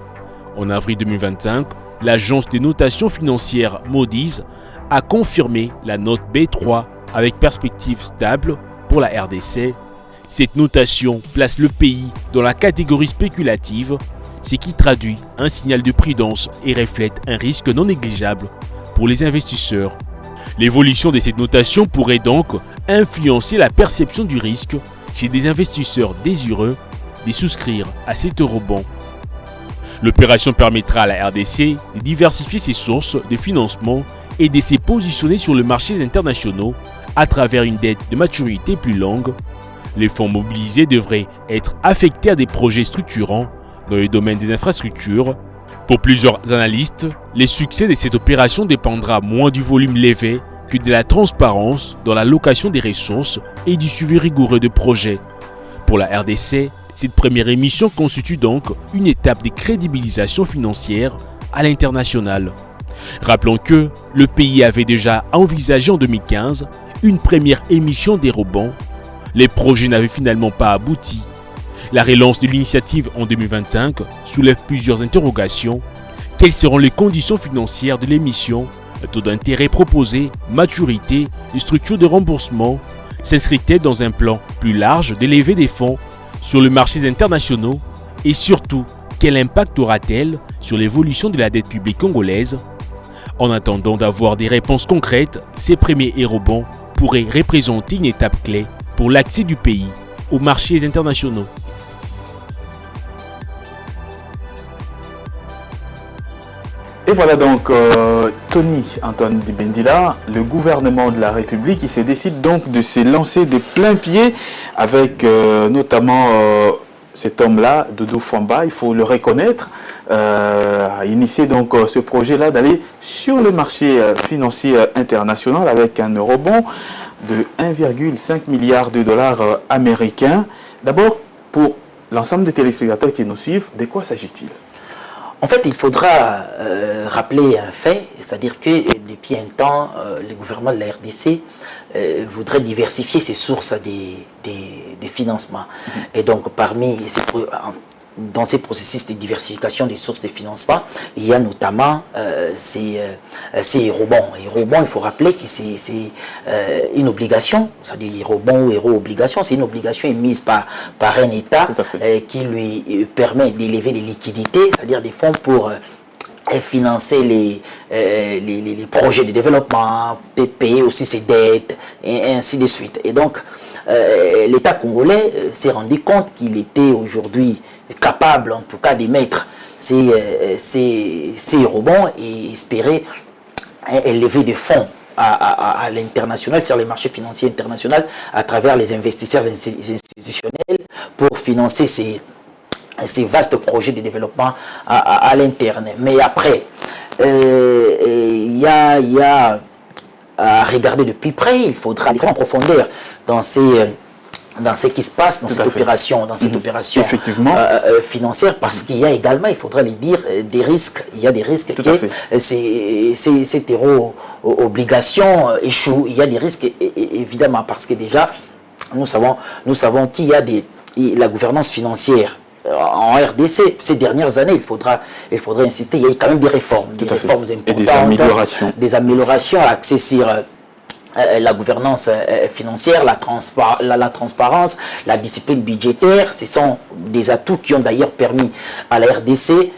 En avril 2025, l'agence de notation financière Moody's a confirmé la note B3 avec perspective stable pour la RDC. Cette notation place le pays dans la catégorie spéculative, ce qui traduit un signal de prudence et reflète un risque non négligeable pour les investisseurs. L'évolution de cette notation pourrait donc influencer la perception du risque chez des investisseurs désireux de souscrire à cet eurobond. L'opération permettra à la RDC de diversifier ses sources de financement et de se positionner sur les marchés internationaux à travers une dette de maturité plus longue. Les fonds mobilisés devraient être affectés à des projets structurants dans le domaine des infrastructures. Pour plusieurs analystes, le succès de cette opération dépendra moins du volume levé que de la transparence dans l'allocation des ressources et du suivi rigoureux de projets. Pour la RDC, cette première émission constitue donc une étape de crédibilisation financière à l'international. Rappelons que le pays avait déjà envisagé en 2015 une première émission d'eurobonds. Les projets n'avaient finalement pas abouti. La relance de l'initiative en 2025 soulève plusieurs interrogations. Quelles seront les conditions financières de l'émission? Le taux d'intérêt proposé, maturité et structure de remboursement s'inscrit-elle dans un plan plus large de levée des fonds sur les marchés internationaux? Et surtout, quel impact aura-t-elle sur l'évolution de la dette publique congolaise? En attendant d'avoir des réponses concrètes, ces premiers eurobonds pourraient représenter une étape clé pour l'accès du pays aux marchés internationaux. Et voilà donc Tony Antoine Dibendila, le gouvernement de la République, qui se décide donc de se lancer de plein pied avec notamment cet homme-là, Doudou Famba, il faut le reconnaître, a initié donc ce projet-là d'aller sur le marché financier international avec un eurobond de 1,5 milliard de dollars américains. D'abord, pour l'ensemble des téléspectateurs qui nous suivent, de quoi s'agit-il? En fait, il faudra rappeler un fait, c'est-à-dire que depuis un temps, le gouvernement de la RDC voudrait diversifier ses sources de financement. Et donc, dans ces processus de diversification des sources de financement, il y a notamment ces eurobonds. Eurobonds, il faut rappeler que c'est une obligation, c'est-à-dire eurobonds ou euro-obligation, c'est une obligation émise par un État qui lui permet d'élever les liquidités, c'est-à-dire des fonds pour financer les projets de développement, peut-être payer aussi ses dettes, et ainsi de suite. Et donc, l'État congolais s'est rendu compte qu'il était aujourd'hui capable, en tout cas, d'émettre ces eurobonds et espérer élever des fonds à l'international, sur les marchés financiers internationaux, à travers les investisseurs institutionnels pour financer ces vastes projets de développement à l'interne. Mais après, il y a à regarder de plus près, il faudra aller en profondeur dans ce qui se passe dans cette opération, financière, parce qu'il y a également, il faudra le dire, des risques. Il y a des risques que cette euro-obligation échoue. Il y a des risques, évidemment, parce que déjà, nous savons qu'il y a la gouvernance financière en RDC. Ces dernières années, il faudra insister, il y a quand même des réformes importantes, et des améliorations axées sur la gouvernance financière, la transparence, la discipline budgétaire. Ce sont des atouts qui ont d'ailleurs permis à la RDC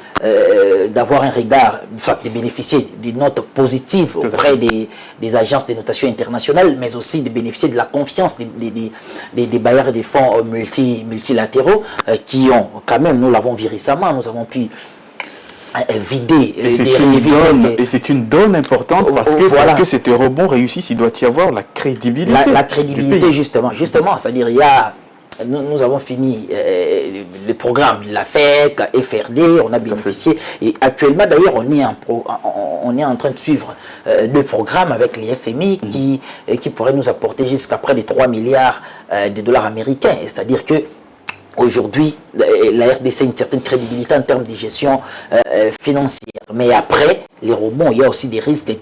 d'avoir un regard, de bénéficier des notes positives auprès des agences de notation internationales, mais aussi de bénéficier de la confiance des bailleurs des fonds multilatéraux qui ont quand même, nous l'avons vu récemment, nous avons pu vider et c'est une donne importante parce que pour que cet eurobond réussisse, il doit y avoir la crédibilité. La crédibilité, justement, c'est-à-dire nous avons fini le programme de la FEC, FRD, on a bénéficié. Et actuellement, d'ailleurs, on est en train de suivre le programme avec les FMI qui pourrait nous apporter jusqu'à près de 3 milliards de dollars américains. C'est-à-dire que aujourd'hui, la RDC a une certaine crédibilité en termes de gestion financière. Mais après, les rebonds, il y a aussi des risques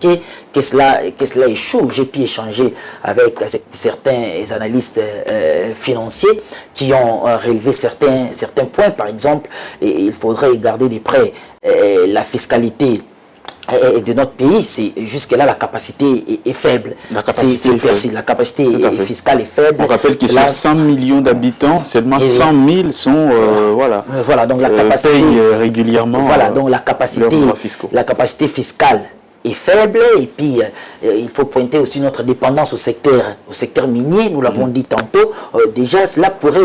que cela échoue. J'ai pu échanger avec certains analystes financiers qui ont relevé certains points. Par exemple, il faudrait garder de près la fiscalité de notre pays. Jusque-là, la capacité est faible. La capacité fiscale est faible. On rappelle que sur 100 millions d'habitants, seulement 100 000 sont voilà, donc la capacité payent régulièrement. Voilà, donc la capacité fiscale est faible. Et puis il faut pointer aussi notre dépendance au secteur minier. Nous l'avons dit tantôt. Déjà, cela pourrait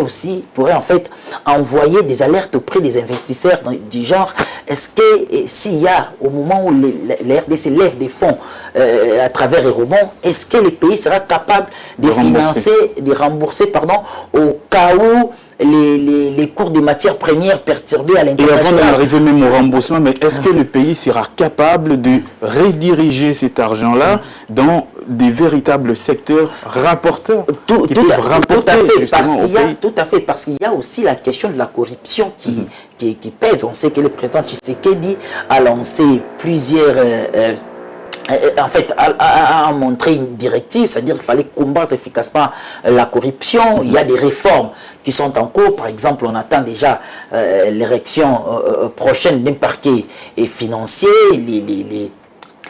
en fait envoyer des alertes auprès des investisseurs du genre, est-ce que s'il y a au moment où les RDC lèvent des fonds à travers les rebonds, est-ce que le pays sera capable de rembourser au cas où les cours des matières premières perturbés à l'international. Et avant d'arriver même au remboursement, mais est-ce que le pays sera capable de rediriger cet argent-là dans des véritables secteurs rapporteurs tout à fait, parce qu'il y a aussi la question de la corruption qui pèse. On sait que le président Tshisekedi a lancé plusieurs... a montré une directive, c'est-à-dire qu'il fallait combattre efficacement la corruption. Il y a des réformes qui sont en cours. Par exemple, on attend déjà l'érection prochaine d'un parquet financier.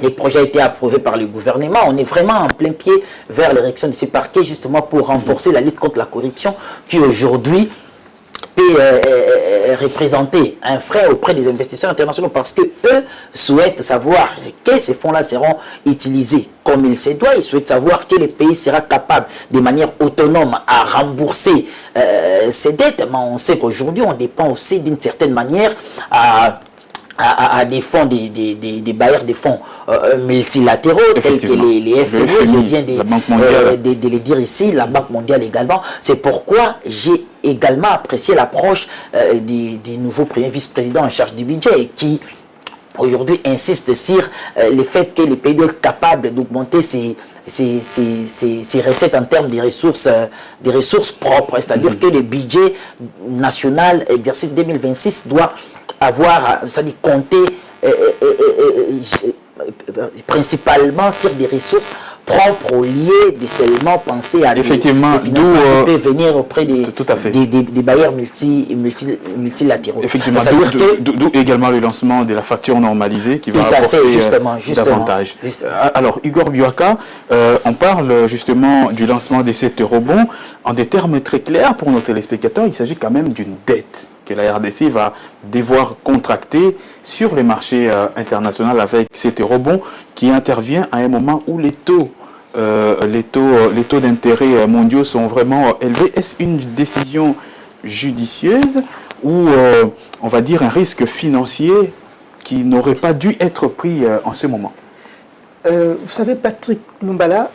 Les projets ont été approuvés par le gouvernement. On est vraiment en plein pied vers l'érection de ces parquets, justement pour renforcer la lutte contre la corruption qui aujourd'hui représenter un frein auprès des investisseurs internationaux, parce que eux souhaitent savoir que ces fonds-là seront utilisés comme il se doit. Ils souhaitent savoir que le pays sera capable de manière autonome à rembourser ses dettes. Mais on sait qu'aujourd'hui on dépend aussi d'une certaine manière à des fonds, des bailleurs de fonds multilatéraux tels que les FMI, je viens de les dire ici, la Banque mondiale également. C'est pourquoi j'ai également apprécié l'approche du nouveau premier vice-président en charge du budget qui aujourd'hui insiste sur le fait que les pays doivent être capables d'augmenter ses recettes en termes des ressources propres, c'est-à-dire que le budget national exercice 2026 doit avoir, c'est-à-dire compter principalement sur des ressources propres liées, des seulement penser à des financements qui peuvent venir auprès des bailleurs multilatéraux. Effectivement, d'où également le lancement de la facture normalisée qui va apporter davantage. Alors, Igor Biwaka, on parle justement du lancement des 7 eurobonds. En des termes très clairs pour nos téléspectateurs, il s'agit quand même d'une dette que la RDC va devoir contracter sur les marchés internationaux avec cet eurobond qui intervient à un moment où les taux d'intérêt mondiaux sont vraiment élevés. Est-ce une décision judicieuse ou on va dire un risque financier qui n'aurait pas dû être pris en ce moment? Vous savez, Patrick Lumbala,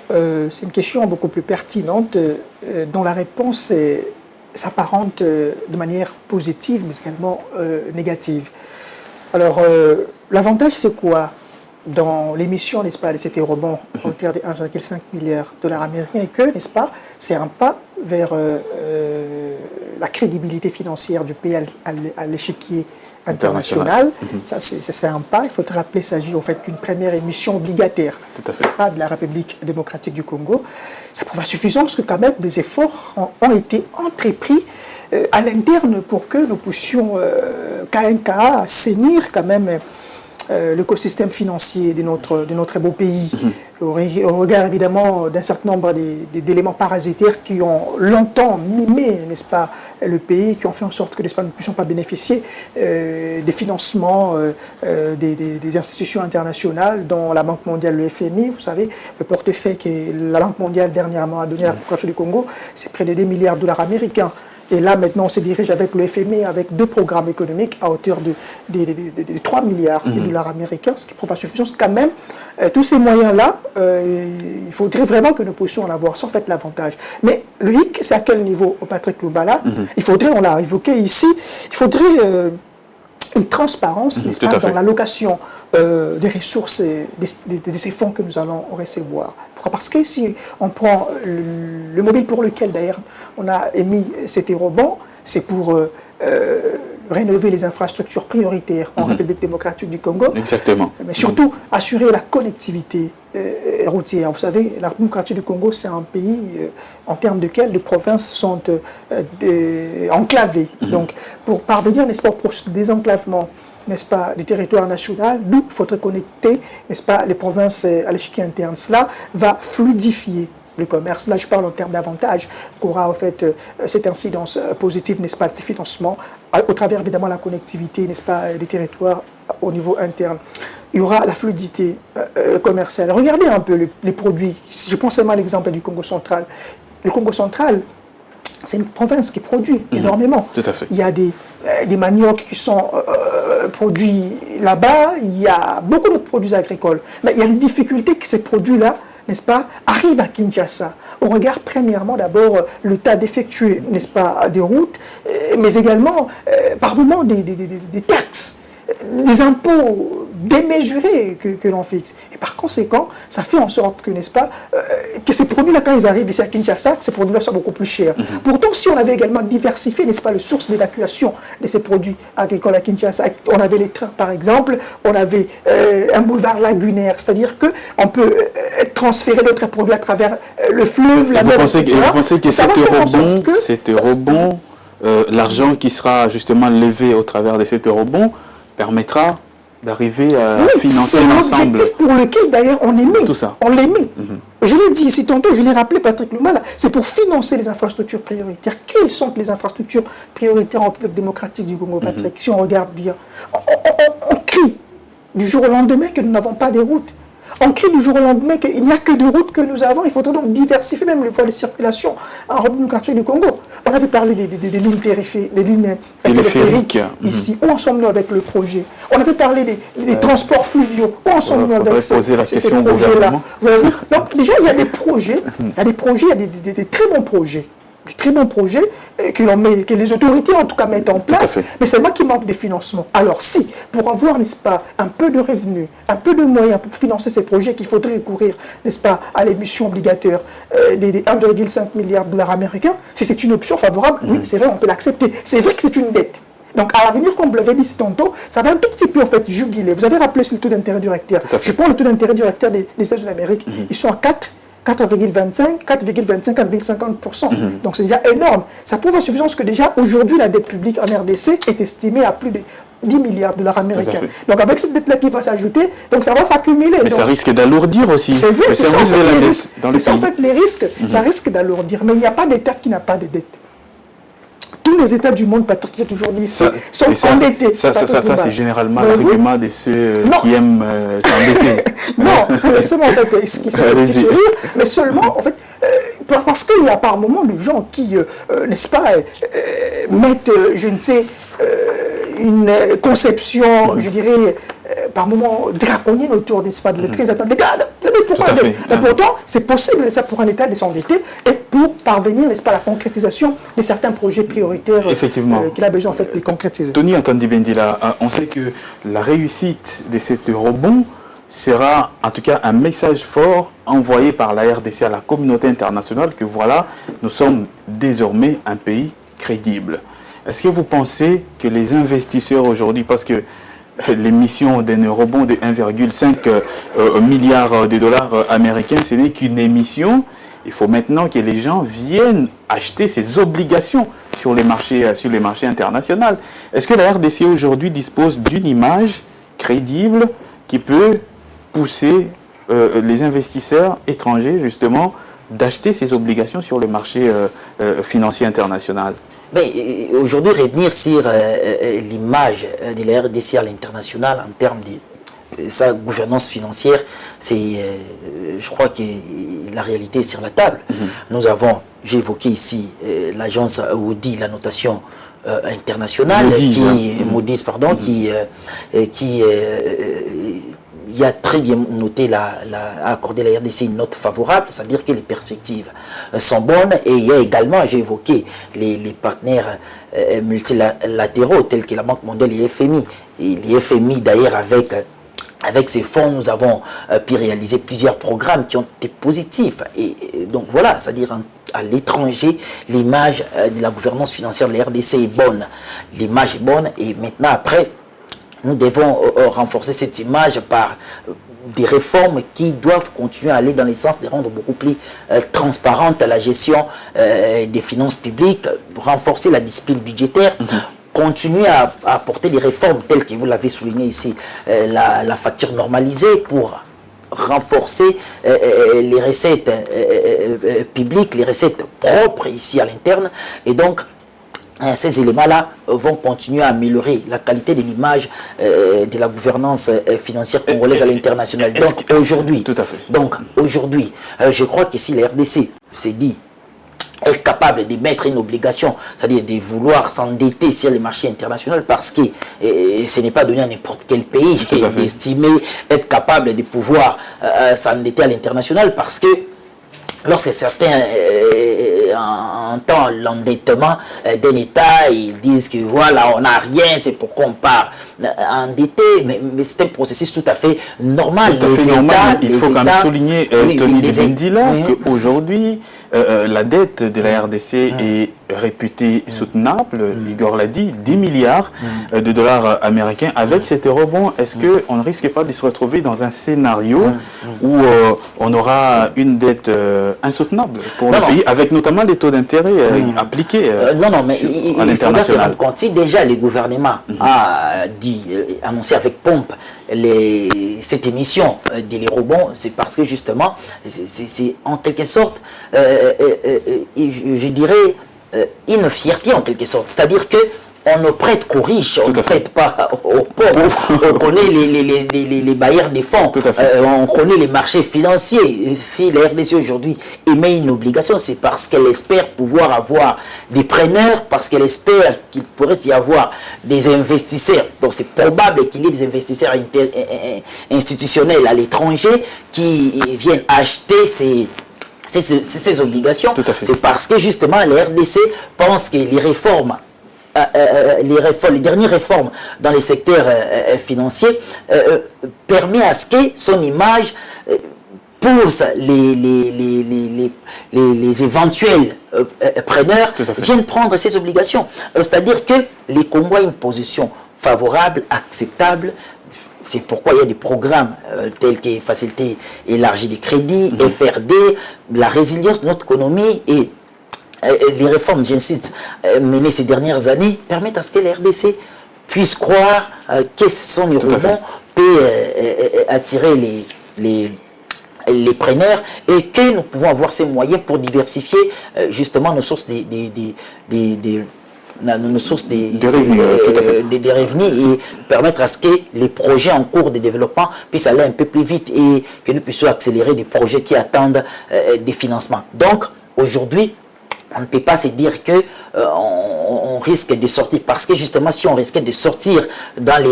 c'est une question beaucoup plus pertinente dont la réponse s'apparente de manière positive mais également négative. Alors, l'avantage c'est quoi dans l'émission, n'est-ce pas, de cet eurobond à hauteur de 1,5 milliard de dollars américains et que, n'est-ce pas, c'est un pas vers la crédibilité financière du pays à l'échiquier international. Ça, c'est un pas. Il faut te rappeler, il s'agit en fait d'une première émission obligataire, pas de la République démocratique du Congo. Ça prouve insuffisant parce que quand même des efforts ont été entrepris à l'interne pour que nous puissions KNKA assainir quand même l'écosystème financier de notre beau pays, au regard évidemment d'un certain nombre d'éléments parasitaires qui ont longtemps mimé, n'est-ce pas, le pays, qui ont fait en sorte que, n'est-ce pas, nous ne puissions pas bénéficier des financements des institutions internationales, dont la Banque mondiale, le FMI. Vous savez, le portefeuille que la Banque mondiale dernièrement a donné à la population du Congo, c'est près de 2 milliards de dollars américains. Et là, maintenant, on se dirige avec le FMI, avec 2 programmes économiques à hauteur de 3 milliards de dollars américains, ce qui prouve à suffisance quand même. Tous ces moyens-là, il faudrait vraiment que nous puissions en avoir, sans fait l'avantage. Mais le hic, c'est à quel niveau, Patrick Lumbala? Il faudrait, on l'a évoqué ici, il faudrait une transparence, n'est-ce pas, dans l'allocation des ressources et de ces fonds que nous allons recevoir. Pourquoi? Parce que si on prend le mobile pour lequel d'ailleurs on a émis cet eurobond, c'est pour rénover les infrastructures prioritaires en République démocratique du Congo. Exactement. Mais surtout, assurer la connectivité routière. Vous savez, la République démocratique du Congo, c'est un pays en termes de quels les provinces sont enclavées. Donc, pour parvenir, n'est-ce pas, au désenclavement, n'est-ce pas, du territoire national, d'où il faudrait connecter, n'est-ce pas, les provinces à l'échiquier interne. Cela va fluidifier le commerce. Là, je parle en termes d'avantages qu'aura en fait cette incidence positive, n'est-ce pas, de ces financements, au travers évidemment de la connectivité, n'est-ce pas, des territoires au niveau interne. Il y aura la fluidité commerciale. Regardez un peu les produits. Si je prends seulement l'exemple du Congo central. Le Congo central, c'est une province qui produit énormément. Tout à fait. Il y a des maniocs qui sont produits là-bas, il y a beaucoup d'autres produits agricoles. Mais il y a des difficultés que ces produits-là, n'est-ce pas, arrivent à Kinshasa. On regarde premièrement d'abord le tas d'effectuer, n'est-ce pas, des routes, mais également par moment des taxes, des impôts démesurés que l'on fixe. Et par conséquent, ça fait en sorte que, n'est-ce pas, que ces produits-là, quand ils arrivent ici à Kinshasa, ces produits-là sont beaucoup plus chers. Pourtant, si on avait également diversifié, n'est-ce pas, les sources d'évacuation de ces produits agricoles à Kinshasa, on avait les trains, par exemple, on avait un boulevard lagunaire, c'est-à-dire qu'on peut transférer d'autres produits à travers le fleuve, la mer, etc. Vous pensez que cet eurobond, l'argent qui sera justement levé au travers de cet eurobond, permettra d'arriver à financer l'ensemble. C'est l'objectif pour lequel d'ailleurs on est mis. Tout ça. On l'est mis. Je l'ai dit ici tantôt, je l'ai rappelé, Patrick Lumala, c'est pour financer les infrastructures prioritaires. Quelles sont les infrastructures prioritaires en République démocratique du Congo, Patrick? Si on regarde bien, on crie du jour au lendemain que nous n'avons pas de routes. On crie du jour au lendemain qu'il n'y a que des routes que nous avons. Il faudrait donc diversifier même les voies de circulation en République démocratique du Congo. On avait parlé des lignes téléphériques, ici. Où en sommes-nous avec le projet? On avait parlé des transports fluviaux. Où en sommes-nous avec ces projets-là? Donc déjà, il y a des projets, il y a des très bons projets. Des très bons projets que les autorités en tout cas mettent en place, mais c'est moi qui manque de financement. Alors si, pour avoir, n'est-ce pas, un peu de revenus, un peu de moyens pour financer ces projets, qu'il faudrait recourir, n'est-ce pas, à l'émission obligatoire des 1,5 milliard de dollars américains, si c'est une option favorable, oui, c'est vrai, on peut l'accepter. C'est vrai que c'est une dette. Donc, à l'avenir, comme vous l'avez dit tantôt, ça va un tout petit peu, en fait, juguler. Vous avez rappelé sur le taux d'intérêt directeur. Je prends le taux d'intérêt directeur des États-Unis d'Amérique. Ils sont à 4,25, 4,50%. Donc c'est déjà énorme. Ça prouve à suffisance que déjà aujourd'hui la dette publique en RDC est estimée à plus de 10 milliards de dollars américains. Donc avec cette dette-là qui va s'ajouter, donc ça va s'accumuler. Mais donc, ça risque d'alourdir aussi. C'est vrai, c'est ça en fait, les risques. C'est en fait les risques. Ça risque d'alourdir. Mais il n'y a pas d'État qui n'a pas de dette. Tous les États du monde, Patrick, j'ai toujours dit, sont endettés. Ça c'est généralement l'argument de ceux qui aiment s'endetter. Non, seulement en fait, qui s'est sourire, mais seulement en fait, parce qu'il y a par moments des gens qui, n'est-ce pas, mettent, je ne sais, une conception, je dirais, par moments draconienne autour, n'est-ce pas, de très attendre. Pourtant, c'est possible, ça, pour un État de s'endetter et pour parvenir, n'est-ce pas, à la concrétisation de certains projets prioritaires qu'il a besoin, en fait, de concrétiser. Tony Antoine Bendila, on sait que la réussite de cet eurobond sera, en tout cas, un message fort envoyé par la RDC à la communauté internationale que voilà, nous sommes désormais un pays crédible. Est-ce que vous pensez que les investisseurs aujourd'hui, parce que l'émission d'un eurobond de 1,5 milliard de dollars américains, ce n'est qu'une émission. Il faut maintenant que les gens viennent acheter ces obligations sur les marchés internationaux. Est-ce que la RDC aujourd'hui dispose d'une image crédible qui peut pousser les investisseurs étrangers justement d'acheter ces obligations sur le marché financier international? Mais aujourd'hui, revenir sur l'image de la RDC à l'international en termes de sa gouvernance financière, c'est, je crois que la réalité est sur la table. Nous avons, j'ai évoqué ici l'agence Audi, la notation internationale, Moody's, pardon, qui a très bien noté, a accordé la RDC une note favorable, c'est-à-dire que les perspectives sont bonnes. Et il y a également, j'ai évoqué les partenaires multilatéraux tels que la Banque mondiale et FMI. Et les FMI d'ailleurs avec ces fonds, nous avons pu réaliser plusieurs programmes qui ont été positifs. Et donc voilà, c'est-à-dire à l'étranger, l'image de la gouvernance financière de la RDC est bonne. L'image est bonne et maintenant après, nous devons renforcer cette image par des réformes qui doivent continuer à aller dans le sens de rendre beaucoup plus transparente la gestion des finances publiques, renforcer la discipline budgétaire, continuer à apporter des réformes telles que vous l'avez souligné ici, la facture normalisée pour renforcer les recettes publiques, les recettes propres ici à l'interne. Et donc, ces éléments-là vont continuer à améliorer la qualité de l'image de la gouvernance financière congolaise à l'international. Donc aujourd'hui, je crois que si la RDC s'est dit est capable de mettre une obligation, c'est-à-dire de vouloir s'endetter sur les marchés internationaux, parce que ce n'est pas donné à n'importe quel pays d'estimer être capable de pouvoir s'endetter à l'international, parce que lorsque certains entendent l'endettement d'un État, ils disent que voilà, on n'a rien, c'est pourquoi on part endetté, mais c'est un processus tout à fait normal. Il faut quand même souligner, Tony Dibendila, qu'aujourd'hui, la dette de la RDC est réputée soutenable. Igor l'a dit, 10 milliards de dollars américains. Avec cet eurobond, est-ce qu'on ne risque pas de se retrouver dans un scénario où on aura une dette insoutenable pour le pays, avec notamment les taux d'intérêt appliqués mais il faudra se rendre compte. Si déjà le gouvernement a annoncé avec pompe cette émission de l'eurobond, c'est parce que justement, c'est en quelque sorte, je dirais, une fierté en quelque sorte. C'est-à-dire que on ne prête qu'aux riches, on ne prête pas aux pauvres. On connaît les bailleurs des fonds, on connaît les marchés financiers. Si la RDC aujourd'hui émet une obligation, c'est parce qu'elle espère pouvoir avoir des preneurs, parce qu'elle espère qu'il pourrait y avoir des investisseurs. Donc c'est probable qu'il y ait des investisseurs institutionnels à l'étranger qui viennent acheter ces obligations. C'est parce que justement la RDC pense que les réformes, les dernières réformes dans les secteurs financiers permet à ce que son image pousse les éventuels preneurs viennent prendre ces obligations. C'est-à-dire que les Congolais ont une position favorable, acceptable. C'est pourquoi il y a des programmes tels que Facilité élargie des crédits, FRD, la résilience de notre économie et les réformes, j'insiste, menées ces dernières années permettent à ce que la RDC puisse croire que son eurobond peut attirer les preneurs et que nous pouvons avoir ces moyens pour diversifier justement nos sources nos sources des revenus et permettre à ce que les projets en cours de développement puissent aller un peu plus vite et que nous puissions accélérer des projets qui attendent des financements. Donc aujourd'hui, on ne peut pas se dire que on risque de sortir, parce que justement si on risquait de sortir dans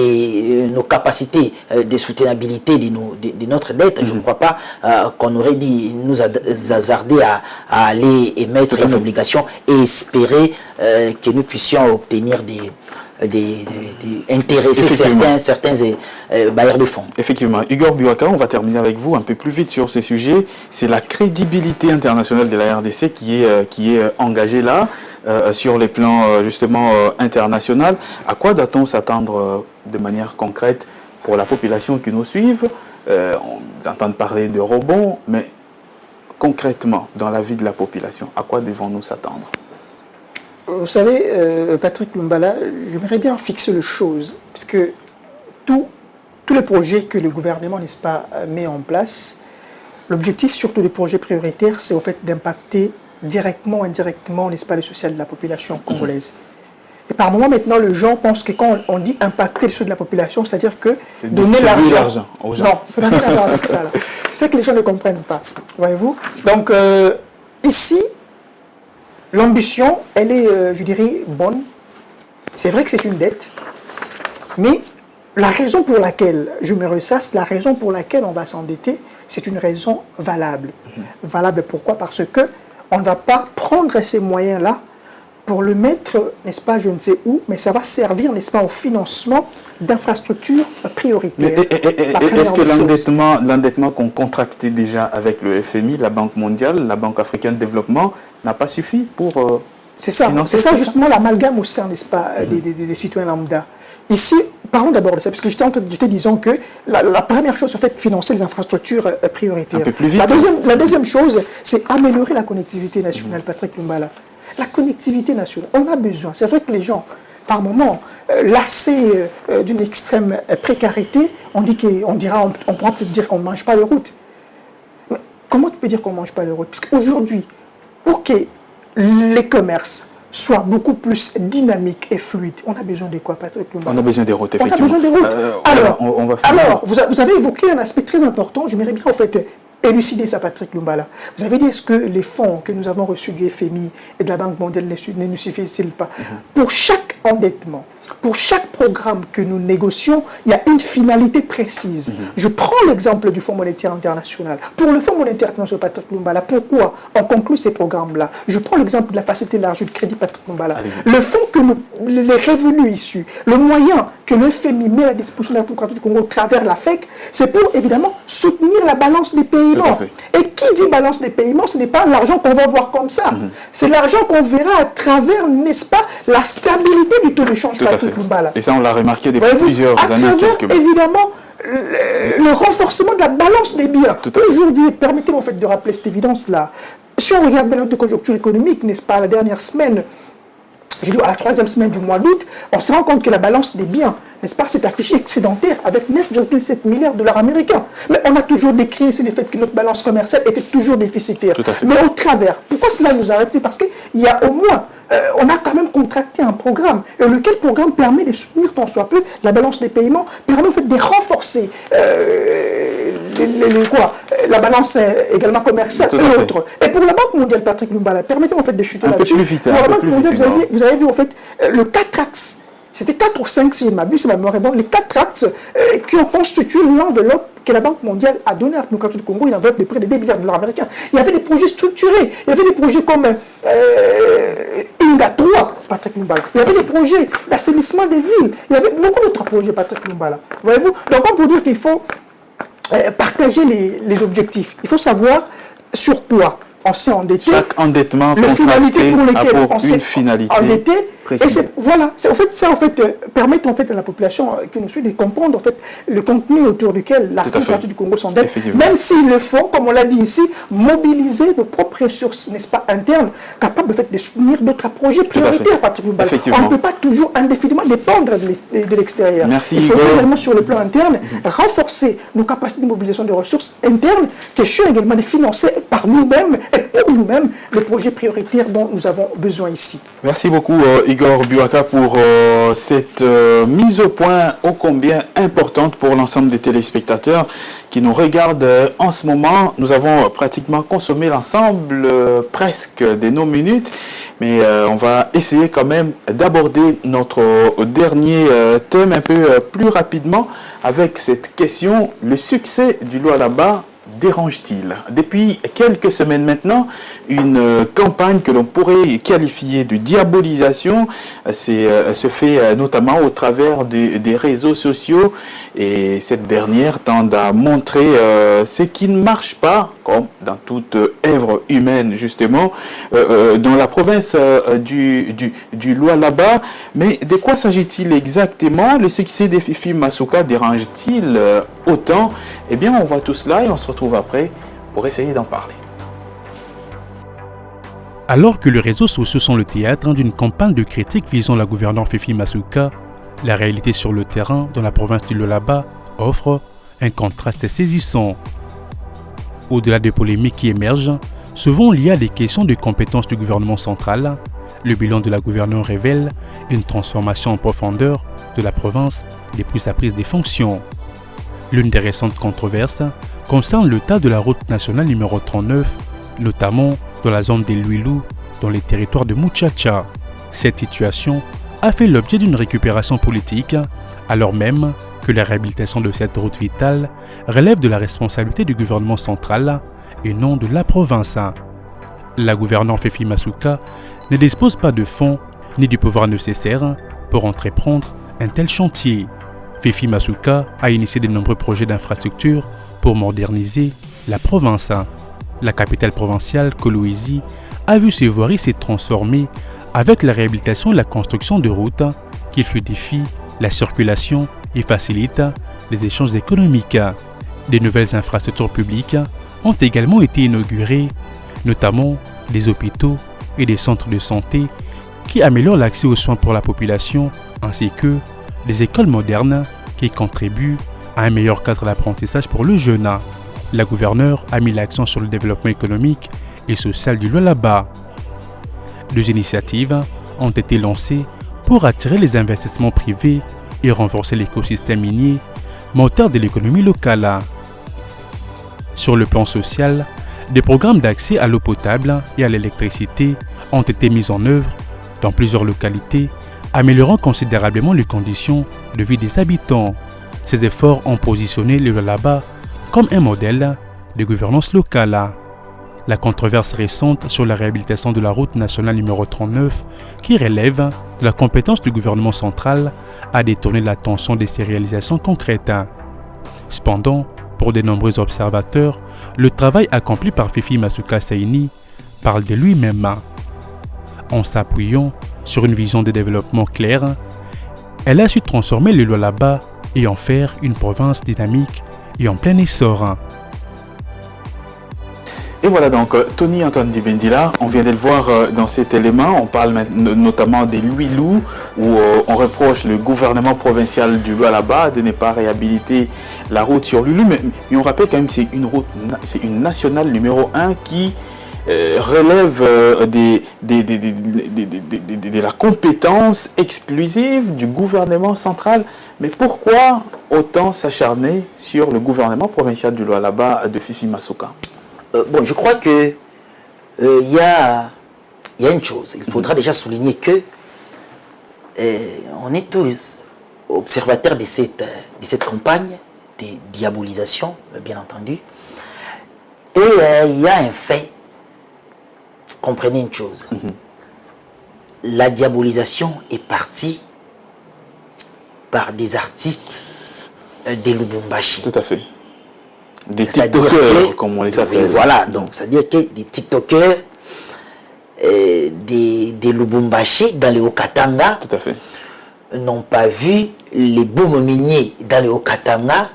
nos capacités de soutenabilité de notre dette, je ne crois pas qu'on aurait dit nous hasarder à aller émettre une obligation et espérer que nous puissions obtenir intéresser certains bailleurs de fonds. Effectivement. Igor Buaka, on va terminer avec vous un peu plus vite sur ces sujets. C'est la crédibilité internationale de la RDC qui est engagée là, sur les plans justement international. À quoi doit-on s'attendre de manière concrète pour la population qui nous suive? On entend parler de rebond, mais concrètement, dans la vie de la population, à quoi devons-nous s'attendre? Vous savez, Patrick Lumbala, j'aimerais bien fixer les choses, parce que tous les projets que le gouvernement, n'est-ce pas, met en place, l'objectif surtout des projets prioritaires, c'est au fait d'impacter directement ou indirectement, n'est-ce pas, le social de la population congolaise. Et par moment, maintenant, les gens pensent que quand on dit impacter le social de la population, c'est-à-dire que donner l'argent aux gens. Non, ça n'a rien à voir avec ça. C'est ça que les gens ne comprennent pas, voyez-vous. Donc, ici, l'ambition, elle est, je dirais, bonne. C'est vrai que c'est une dette, mais la raison pour laquelle, je me ressasse, la raison pour laquelle on va s'endetter, c'est une raison valable. Valable pourquoi? Parce que on ne va pas prendre ces moyens-là pour le mettre, n'est-ce pas, je ne sais où, mais ça va servir, n'est-ce pas, au financement d'infrastructures prioritaires. Est-ce que l'endettement qu'on contractait déjà avec le FMI, la Banque mondiale, la Banque africaine de développement, n'a pas suffi pour c'est ça justement l'amalgame au sein, n'est-ce pas, des citoyens lambda. Ici, parlons d'abord de ça, parce que j'étais disant que la première chose, c'est en fait financer les infrastructures prioritaires. Un peu plus vite. La deuxième chose, c'est améliorer la connectivité nationale, Patrick Lumbala. La connectivité nationale, on a besoin. C'est vrai que les gens, par moments, lassés d'une extrême précarité, on pourra peut-être dire qu'on ne mange pas les routes. Mais comment tu peux dire qu'on ne mange pas les routes? Parce qu'aujourd'hui, pour que les commerces soient beaucoup plus dynamiques et fluides, on a besoin de quoi, Patrick Lumbala? On a besoin des routes, effectivement. On a besoin des routes. Alors, vous avez évoqué un aspect très important, j'aimerais bien en fait élucider ça, Patrick Lumbala. Vous avez dit, est-ce que les fonds que nous avons reçus du FMI et de la Banque mondiale ne nous suffisent-ils pas? Pour chaque endettement, pour chaque programme que nous négocions, il y a une finalité précise. Je prends l'exemple du Fonds monétaire international. Pour le Fonds monétaire international, Patrick Lumbala, pourquoi on conclut ces programmes-là? Je prends l'exemple de la facilité élargie de crédit, Patrick Lumbala. Le fonds que les revenus issus, le moyen que le FMI met à la disposition de la République du Congo au travers de la FEC, c'est pour évidemment soutenir la balance des paiements. Et qui dit balance des paiements, ce n'est pas l'argent qu'on va voir comme ça. C'est l'argent qu'on verra à travers, n'est-ce pas, la stabilité du taux de change. Et ça, on l'a remarqué depuis plusieurs années. À travers, évidemment, le renforcement de la balance des biens. Aujourd'hui, permettez-moi en fait de rappeler cette évidence-là. Si on regarde bien notre conjoncture économique, n'est-ce pas, la dernière semaine, à la 3e semaine du mois d'août, on se rend compte que la balance des biens, n'est-ce pas, s'est affichée excédentaire avec 9,7 milliards de dollars américains. Mais on a toujours décrit ici le fait que notre balance commerciale était toujours déficitaire. Mais au travers, pourquoi cela nous arrête? C'est parce qu'il y a au moins, on a quand même contracté un programme, et lequel programme permet de soutenir tant soit peu la balance des paiements, permet en fait de renforcer la balance également commerciale et autres. Et pour la Banque mondiale, Patrick Lumbala, permettez-moi en fait de chuter là-dessus. Pour la Banque mondiale, vous avez vu en fait le 4 axes. C'était 4 ou 5, si je m'abuse, c'est ma mémoire est bonne, les 4 axes qui ont constitué l'enveloppe que la Banque mondiale a donnée à la République du Congo, une enveloppe de près de 2 milliards de dollars américains. Il y avait des projets structurés, il y avait des projets comme Inga 3, Patrick Lumbala. Il y avait des projets d'assainissement des villes. Il y avait beaucoup d'autres projets, Patrick Lumbala. Voyez-vous? Donc on peut dire qu'il faut partager les objectifs. Il faut savoir sur quoi on s'est endetté. Chaque endettement les finalités pour lesquelles on s'est endetté. Et voilà, ça permet en fait à la population qui nous suit de comprendre en fait le contenu autour duquel la République du Congo s'endette, même s'il le faut, comme on l'a dit ici, mobiliser nos propres ressources, n'est-ce pas, internes, capables en fait, de soutenir d'autres projets prioritaires. On ne peut pas toujours indéfiniment dépendre de l'extérieur. Il faut également sur le plan interne renforcer nos capacités de mobilisation de ressources internes, question également de financer par nous-mêmes et pour nous-mêmes les projets prioritaires dont nous avons besoin ici. Merci beaucoup Igor Buaka pour cette mise au point ô combien importante pour l'ensemble des téléspectateurs qui nous regardent en ce moment. Nous avons pratiquement consommé l'ensemble presque de nos minutes, mais on va essayer quand même d'aborder notre dernier thème un peu plus rapidement avec cette question: le succès du Lualaba dérange-t-il? Depuis quelques semaines maintenant, une campagne que l'on pourrait qualifier de diabolisation se fait notamment au travers des réseaux sociaux, et cette dernière tend à montrer ce qui ne marche pas, comme dans toute œuvre humaine justement, dans la province du Lualaba. Mais de quoi s'agit-il exactement? Le succès des Fifi Masuka dérange-t-il autant? Eh bien, on voit tout cela et on se retrouve après pour essayer d'en parler. Alors que les réseaux sociaux sont le théâtre d'une campagne de critique visant la gouverneure Fifi Masuka, la réalité sur le terrain dans la province du Lualaba offre un contraste saisissant. Au-delà des polémiques qui émergent, souvent liées à des questions de compétences du gouvernement central, le bilan de la gouverneure révèle une transformation en profondeur de la province depuis sa prise des fonctions. L'une des récentes controverses concerne le tas de la route nationale numéro 39, notamment dans la zone des Luilou, dans les territoires de Muchacha. Cette situation a fait l'objet d'une récupération politique, alors même que la réhabilitation de cette route vitale relève de la responsabilité du gouvernement central et non de la province. La gouverneure Fifi Masuka ne dispose pas de fonds ni du pouvoir nécessaire pour entreprendre un tel chantier. Fifi Masuka a initié de nombreux projets d'infrastructure pour moderniser la province. La capitale provinciale, Kolwezi, a vu ses voiries se transformer avec la réhabilitation et la construction de routes qui fluidifient la circulation et facilitent les échanges économiques. De nouvelles infrastructures publiques ont également été inaugurées, notamment des hôpitaux et des centres de santé qui améliorent l'accès aux soins pour la population, ainsi que des écoles modernes qui contribuent à un meilleur cadre d'apprentissage pour le jeune. La gouverneure a mis l'accent sur le développement économique et social du Lualaba. 2 initiatives ont été lancées pour attirer les investissements privés et renforcer l'écosystème minier, moteur de l'économie locale. Sur le plan social, des programmes d'accès à l'eau potable et à l'électricité ont été mis en œuvre dans plusieurs localités, améliorant considérablement les conditions de vie des habitants. Ces efforts ont positionné le Lualaba comme un modèle de gouvernance locale. La controverse récente sur la réhabilitation de la route nationale numéro 39, qui relève de la compétence du gouvernement central, a détourné l'attention de ces réalisations concrètes. Cependant, pour de nombreux observateurs, le travail accompli par Fifi Masuka Saini parle de lui-même. En s'appuyant sur une vision de développement claire, elle a su transformer le Lualaba et en faire une province dynamique et en plein essor. Et voilà donc Tony Antoine Dibendila, on vient de le voir dans cet élément, on parle notamment des Luilou où on reproche le gouvernement provincial du Lualaba de ne pas réhabiliter la route sur Lulu, mais on rappelle quand même que c'est une nationale numéro 1 qui relève de la compétence exclusive du gouvernement central. Mais pourquoi autant s'acharner sur le gouvernement provincial du Lualaba de Fifi Masuka? Bon, je crois que y a une chose. Il faudra déjà souligner que on est tous observateurs de cette campagne de diabolisation, bien entendu. Et il y a un fait. Comprenez une chose. La diabolisation est partie par des artistes de Lubumbashi. Tout à fait. Des TikTokers, comme on les appelle. Voilà, donc c'est-à-dire que des TikTokers, des Lubumbashi dans le Haut-Katanga, tout à fait, n'ont pas vu les boom miniers dans le Haut-Katanga,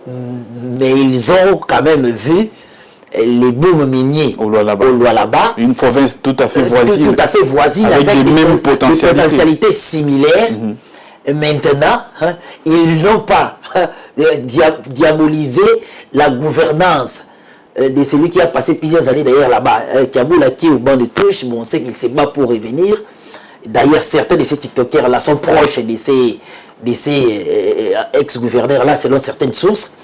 mais ils ont quand même vu les boom miniers au Lualaba, une province tout à fait voisine, avec des mêmes potentialités similaires. Maintenant, ils n'ont pas diabolisé la gouvernance de celui qui a passé plusieurs années d'ailleurs là-bas, Kaboula qui est au banc de touche, bon, on sait qu'il se bat pour revenir. D'ailleurs, certains de ces TikTokers-là sont proches de ces ex-gouverneurs-là, selon certaines sources.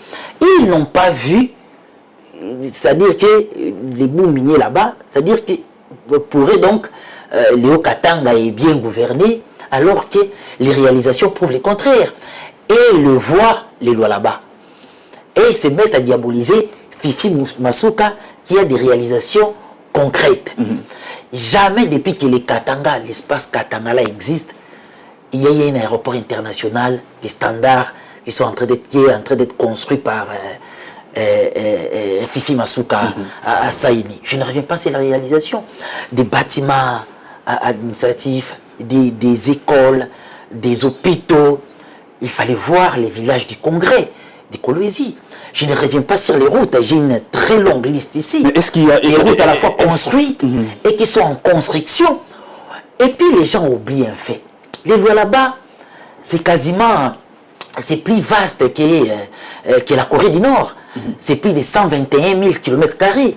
Ils n'ont pas vu, c'est-à-dire que les bouts miniers là-bas, c'est-à-dire que pourrait donc le Haut-Katanga est bien gouverné, alors que les réalisations prouvent le contraire. Et le voient les Lualaba. Et ils se mettent à diaboliser Fifi Masuka qui a des réalisations concrètes. Jamais depuis que les Katanga, l'espace Katanga là existe, il y a un aéroport international, des standards qui sont en train d'être construits par Fifi Masuka à Saini. Je ne reviens pas sur la réalisation des bâtiments administratifs, des écoles, des hôpitaux. Il fallait voir les villages du Congrès, des Kolwezi. Je ne reviens pas sur les routes, j'ai une très longue liste ici. Mais est-ce qu'il y a des routes à la fois construites et qui sont en construction? Et puis les gens oublient un fait. Les Lualaba, c'est quasiment, c'est plus vaste que la Corée du Nord. C'est plus de 121 000 km².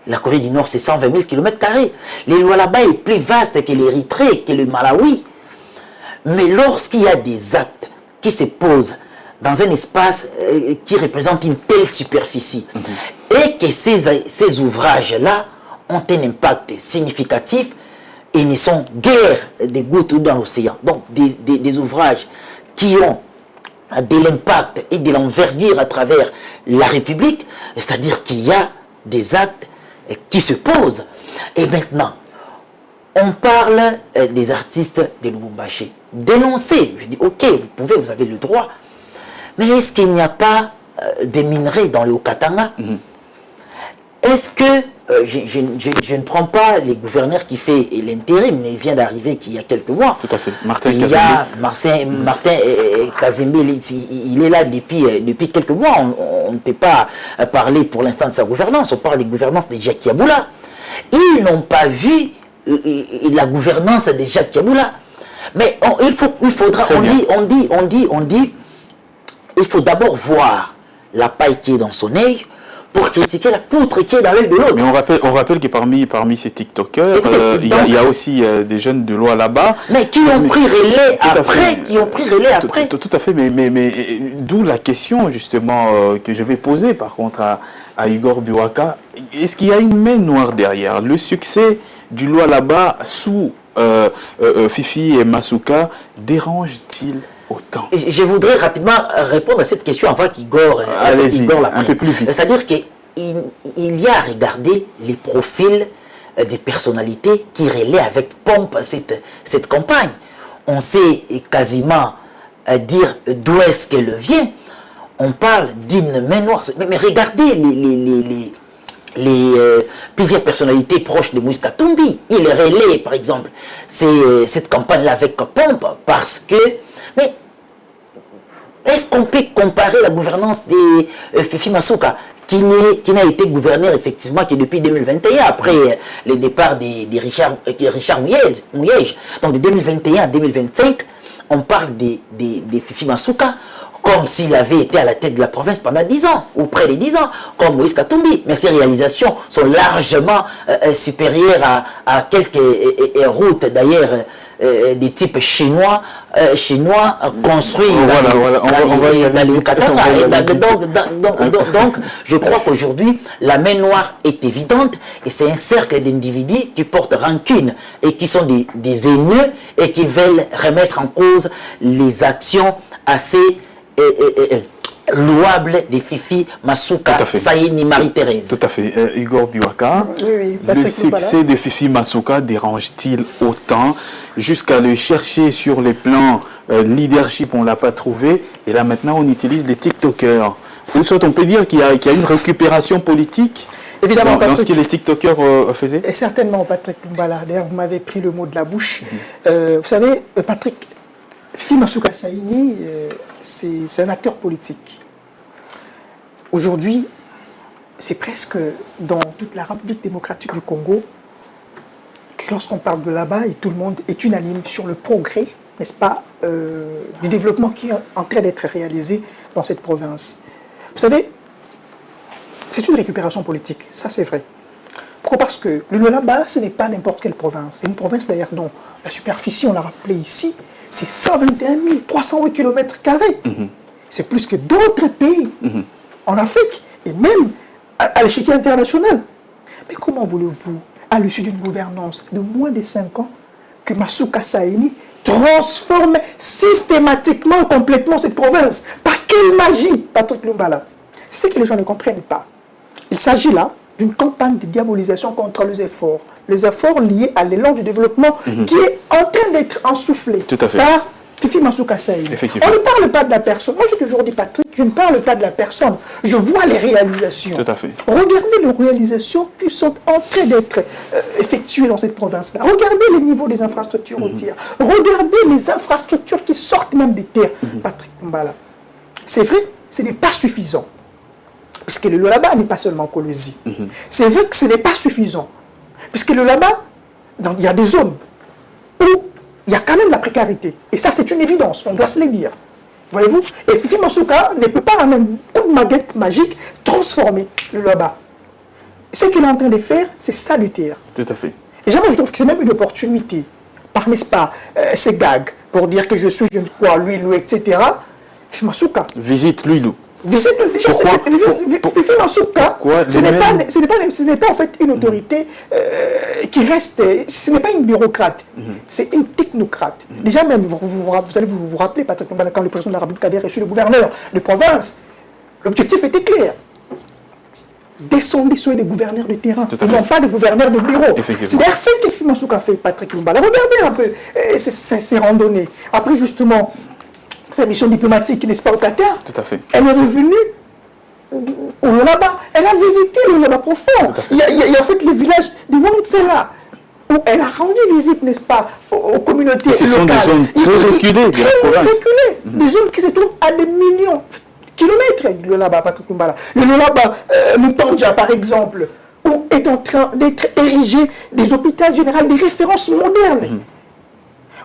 La Corée du Nord, c'est 120 000 km². Les Lualaba est plus vaste que l'Érythrée, que le Malawi. Mais lorsqu'il y a des actes qui se posent dans un espace qui représente une telle superficie et que ces ouvrages-là ont un impact significatif et ne sont guère des gouttes dans l'océan. Donc des ouvrages qui ont de l'impact et de l'envergure à travers la République, c'est-à-dire qu'il y a des actes qui se posent. Et maintenant, on parle des artistes de Lubumbashi. Dénoncer, je dis ok, vous avez le droit. Mais est-ce qu'il n'y a pas des minerais dans le Haut-Katanga? Est-ce que, je ne prends pas les gouverneurs qui fait l'intérim, mais il vient d'arriver il y a quelques mois. Tout à fait. Martin Il y a Martin Kazembe, il est là depuis quelques mois. On ne peut pas parler pour l'instant de sa gouvernance. On parle des gouvernances de Jacques Yaboula. Ils n'ont pas vu la gouvernance de Jacques Yaboula. Mais il faudra, on dit, il faut d'abord voir la paille qui est dans son œil pour critiquer la poutre qui est dans l'œil de l'autre. Mais on rappelle que parmi ces TikTokers, il y a aussi des jeunes de loi là-bas. Mais qui ont pris relais après, Tout à fait, mais d'où la question justement que je vais poser par contre à Igor Biwaka. Est-ce qu'il y a une main noire derrière? Le succès du loi là-bas sous Fifi et Masuka dérange-t-il autant? Je voudrais rapidement répondre à cette question avant qu'Igor la un peu plus vite. C'est-à-dire qu'il y a à regarder les profils des personnalités qui relaient avec pompe cette campagne. On sait quasiment dire d'où est-ce qu'elle vient. On parle d'une main noire. Mais regardez plusieurs personnalités proches de Moïse Katumbi. Il relaie, par exemple, cette campagne-là avec pompe parce que... Mais est-ce qu'on peut comparer la gouvernance de Fifi Masuka, qui n'a été gouverneur effectivement que depuis 2021, après le départ de Richard Mouyej. Donc de 2021 à 2025, on parle de Fifi Masuka comme s'il avait été à la tête de la province pendant 10 ans, ou près de 10 ans, comme Moïse Katumbi. Mais ses réalisations sont largement supérieures à quelques routes, d'ailleurs, des types chinois construits dans les Katanga. Donc, je crois qu'aujourd'hui, la main noire est évidente et c'est un cercle d'individus qui portent rancune et qui sont des haineux et qui veulent remettre en cause les actions assez louable de Fifi Masuka Saini Marie-Thérèse. Tout à fait. Igor Biwaka, oui, le succès de Fifi Masuka dérange-t-il autant jusqu'à le chercher sur les plans leadership, on ne l'a pas trouvé, et là maintenant on utilise les TikTokers. Ou soit on peut dire qu'il y a une récupération politique. Évidemment, dans ce que les TikTokers faisaient. Et certainement, Patrick Lumbala. D'ailleurs, vous m'avez pris le mot de la bouche. Vous savez, Patrick, Fifi Masuka Saini, c'est un acteur politique. Aujourd'hui, c'est presque dans toute la République démocratique du Congo que lorsqu'on parle de là-bas, et tout le monde est unanime sur le progrès, n'est-ce pas, du développement qui est en train d'être réalisé dans cette province. Vous savez, c'est une récupération politique, ça c'est vrai. Pourquoi? Parce que le là-bas, ce n'est pas n'importe quelle province. C'est une province d'ailleurs dont la superficie, on l'a rappelé ici, c'est 121 308 km². C'est plus que d'autres pays en Afrique et même à l'échiquier international. Mais comment voulez-vous, à l'issue d'une gouvernance de moins de 5 ans, que Masuka Saini transforme systématiquement, complètement cette province? Par quelle magie, Patrick Lumbala? C'est ce que les gens ne comprennent pas. Il s'agit là d'une campagne de diabolisation contre les efforts liés à l'élan du développement qui est en train d'être ensoufflé par Fifi Masuka Saini. On ne parle pas de la personne. Moi, j'ai toujours dit, Patrick, je ne parle pas de la personne. Je vois les réalisations. Tout à fait. Regardez les réalisations qui sont en train d'être effectuées dans cette province-là. Regardez le niveau des infrastructures routières. Regardez les infrastructures qui sortent même des terres. Patrick Mbala. C'est vrai, ce n'est pas suffisant. Parce que le là-bas n'est pas seulement Kolosi. C'est vrai que ce n'est pas suffisant. Puisque le là-bas, il y a des zones où il y a quand même la précarité. Et ça, c'est une évidence, on doit se le dire. Voyez-vous? Et Fifi Masuka ne peut pas, en un coup de baguette magique, transformer le là-bas. Ce qu'il est en train de faire, c'est salutaire. Tout à fait. Et jamais je trouve que c'est même une opportunité, par, n'est-ce pas, ces gags, pour dire que je suis, je ne sais quoi, lui, etc. Fifi Masuka. Visite Luilou. Fifi Masuka, ce n'est pas en fait une autorité qui reste, ce n'est pas une bureaucrate, c'est une technocrate. Déjà même, vous allez vous rappeler, Patrick Lumbala, quand le président de la République avait reçu le gouverneur de province, l'objectif était clair. descendez sur les gouverneurs de terrain, Tout à et fait. non pas des gouverneurs de bureau. Effectivement. C'est d'ailleurs ça que Fifi Masuka fait, Patrick Lumbala. Regardez un peu ces randonnées. Après, justement, sa mission diplomatique, n'est-ce pas, au Qatar, Tout à fait. elle est revenue au Lualaba. Elle a visité le Lualaba profond. Il y a en fait le village de Wansela, où elle a rendu visite, n'est-ce pas, aux communautés locales. Ce sont des zones très reculées de la province. Des zones qui se trouvent à des millions de kilomètres du Lualaba, Patrick Lumbala. Le Lualaba, Mutanja, par exemple, où est en train d'être érigé des hôpitaux généraux, des références modernes.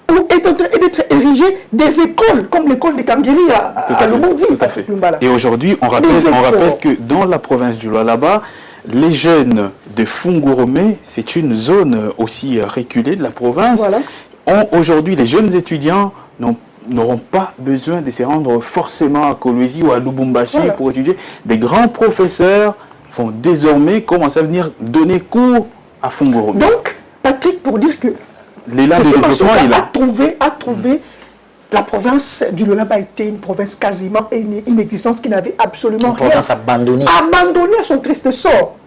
Où est en train d'être érigé des écoles, comme l'école de Kangiri à Loboudi, Patrick Lumbala. Et aujourd'hui, on rappelle que dans la province du Lualaba, les jeunes de Fungurome, c'est une zone aussi reculée de la province. Voilà. Aujourd'hui, les jeunes étudiants n'auront pas besoin de se rendre forcément à Kolwezi ou à Lubumbashi pour étudier. Des grands professeurs vont désormais commencer à venir donner cours à Fungurome. Donc, Patrick, pour dire que l'élan de développement est là. a trouvé la province du Lualaba était une province quasiment inexistante qui n'avait absolument rien. Une province abandonnée. Abandonnée à son triste sort.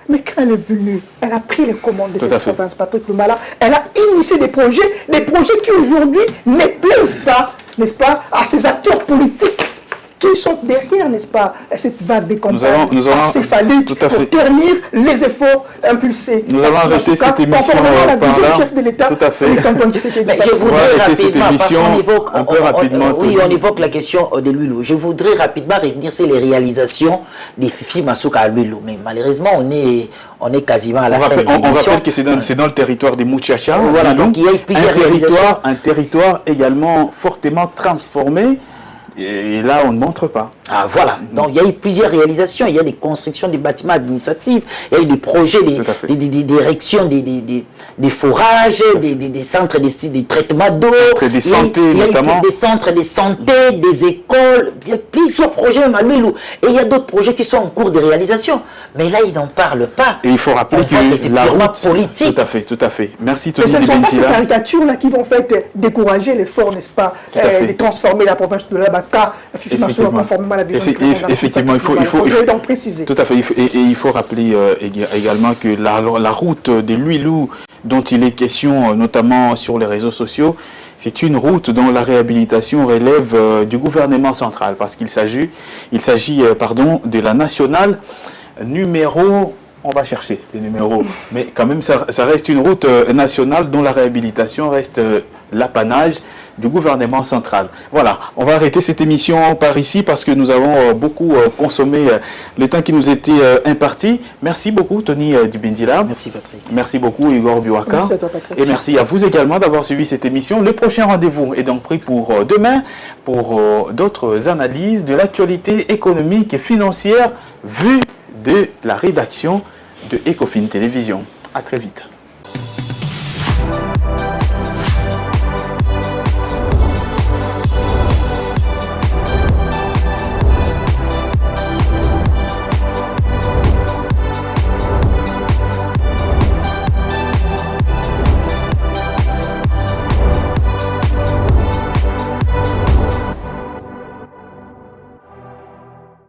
Mais quand elle est venue, elle a pris les commandes de cette province, Patrick Lumbala. Elle a initié des projets qui aujourd'hui ne plaisent pas, n'est-ce pas, à ces acteurs politiques qui sont derrière, n'est-ce pas, cette vague des campagnes acéphaliques pour ternir les efforts impulsés. Nous allons arrêter cette émission par là. Chef de l'État, tout à fait. Félix-Antoine Tshisekedi. Je voudrais rapidement, parce qu'on évoque, un peu rapidement, on évoque la question de l'huile. Je voudrais rapidement revenir sur les réalisations des Fifi Masuka à l'huile. Mais malheureusement, on est quasiment à la fin de l'émission. On rappelle que c'est dans le territoire des Muchacha. Voilà, donc il y a eu plusieurs réalisations. Un territoire également fortement transformé. Et là, on ne montre pas. Ah voilà, donc il y a eu plusieurs réalisations, il y a des constructions des bâtiments administratifs, il y a eu des projets d'érection des forages, des centres de traitement d'eau, des santé notamment. Il y a des centres de santé, des écoles, il y a plusieurs projets à Louilou. Et il y a d'autres projets qui sont en cours de réalisation. Mais là, ils n'en parlent pas. Et il faut rappeler que c'est la purement route politique. Tout à fait. Merci Tony. Mais ce ne sont pas ces caricatures-là qui vont décourager l'effort, n'est-ce pas, de transformer la province de Labaka, Fifi Masuka, conformément à la vision effectivement, il faut donc préciser. Tout à fait. Et il faut rappeler également que la route de Louilou, dont il est question notamment sur les réseaux sociaux, c'est une route dont la réhabilitation relève du gouvernement central, parce qu'il s'agit de la nationale numéro... On va chercher les numéros, mais quand même ça reste une route nationale dont la réhabilitation reste l'apanage du gouvernement central. Voilà, on va arrêter cette émission par ici parce que nous avons beaucoup consommé le temps qui nous était imparti. Merci beaucoup Tony Dibindila. Merci Patrick. Merci beaucoup Igor Biwaka. Merci à toi Patrick. Et merci à vous également d'avoir suivi cette émission. Le prochain rendez-vous est donc pris pour demain pour d'autres analyses de l'actualité économique et financière vue de la rédaction de Ecofin Télévision. À très vite.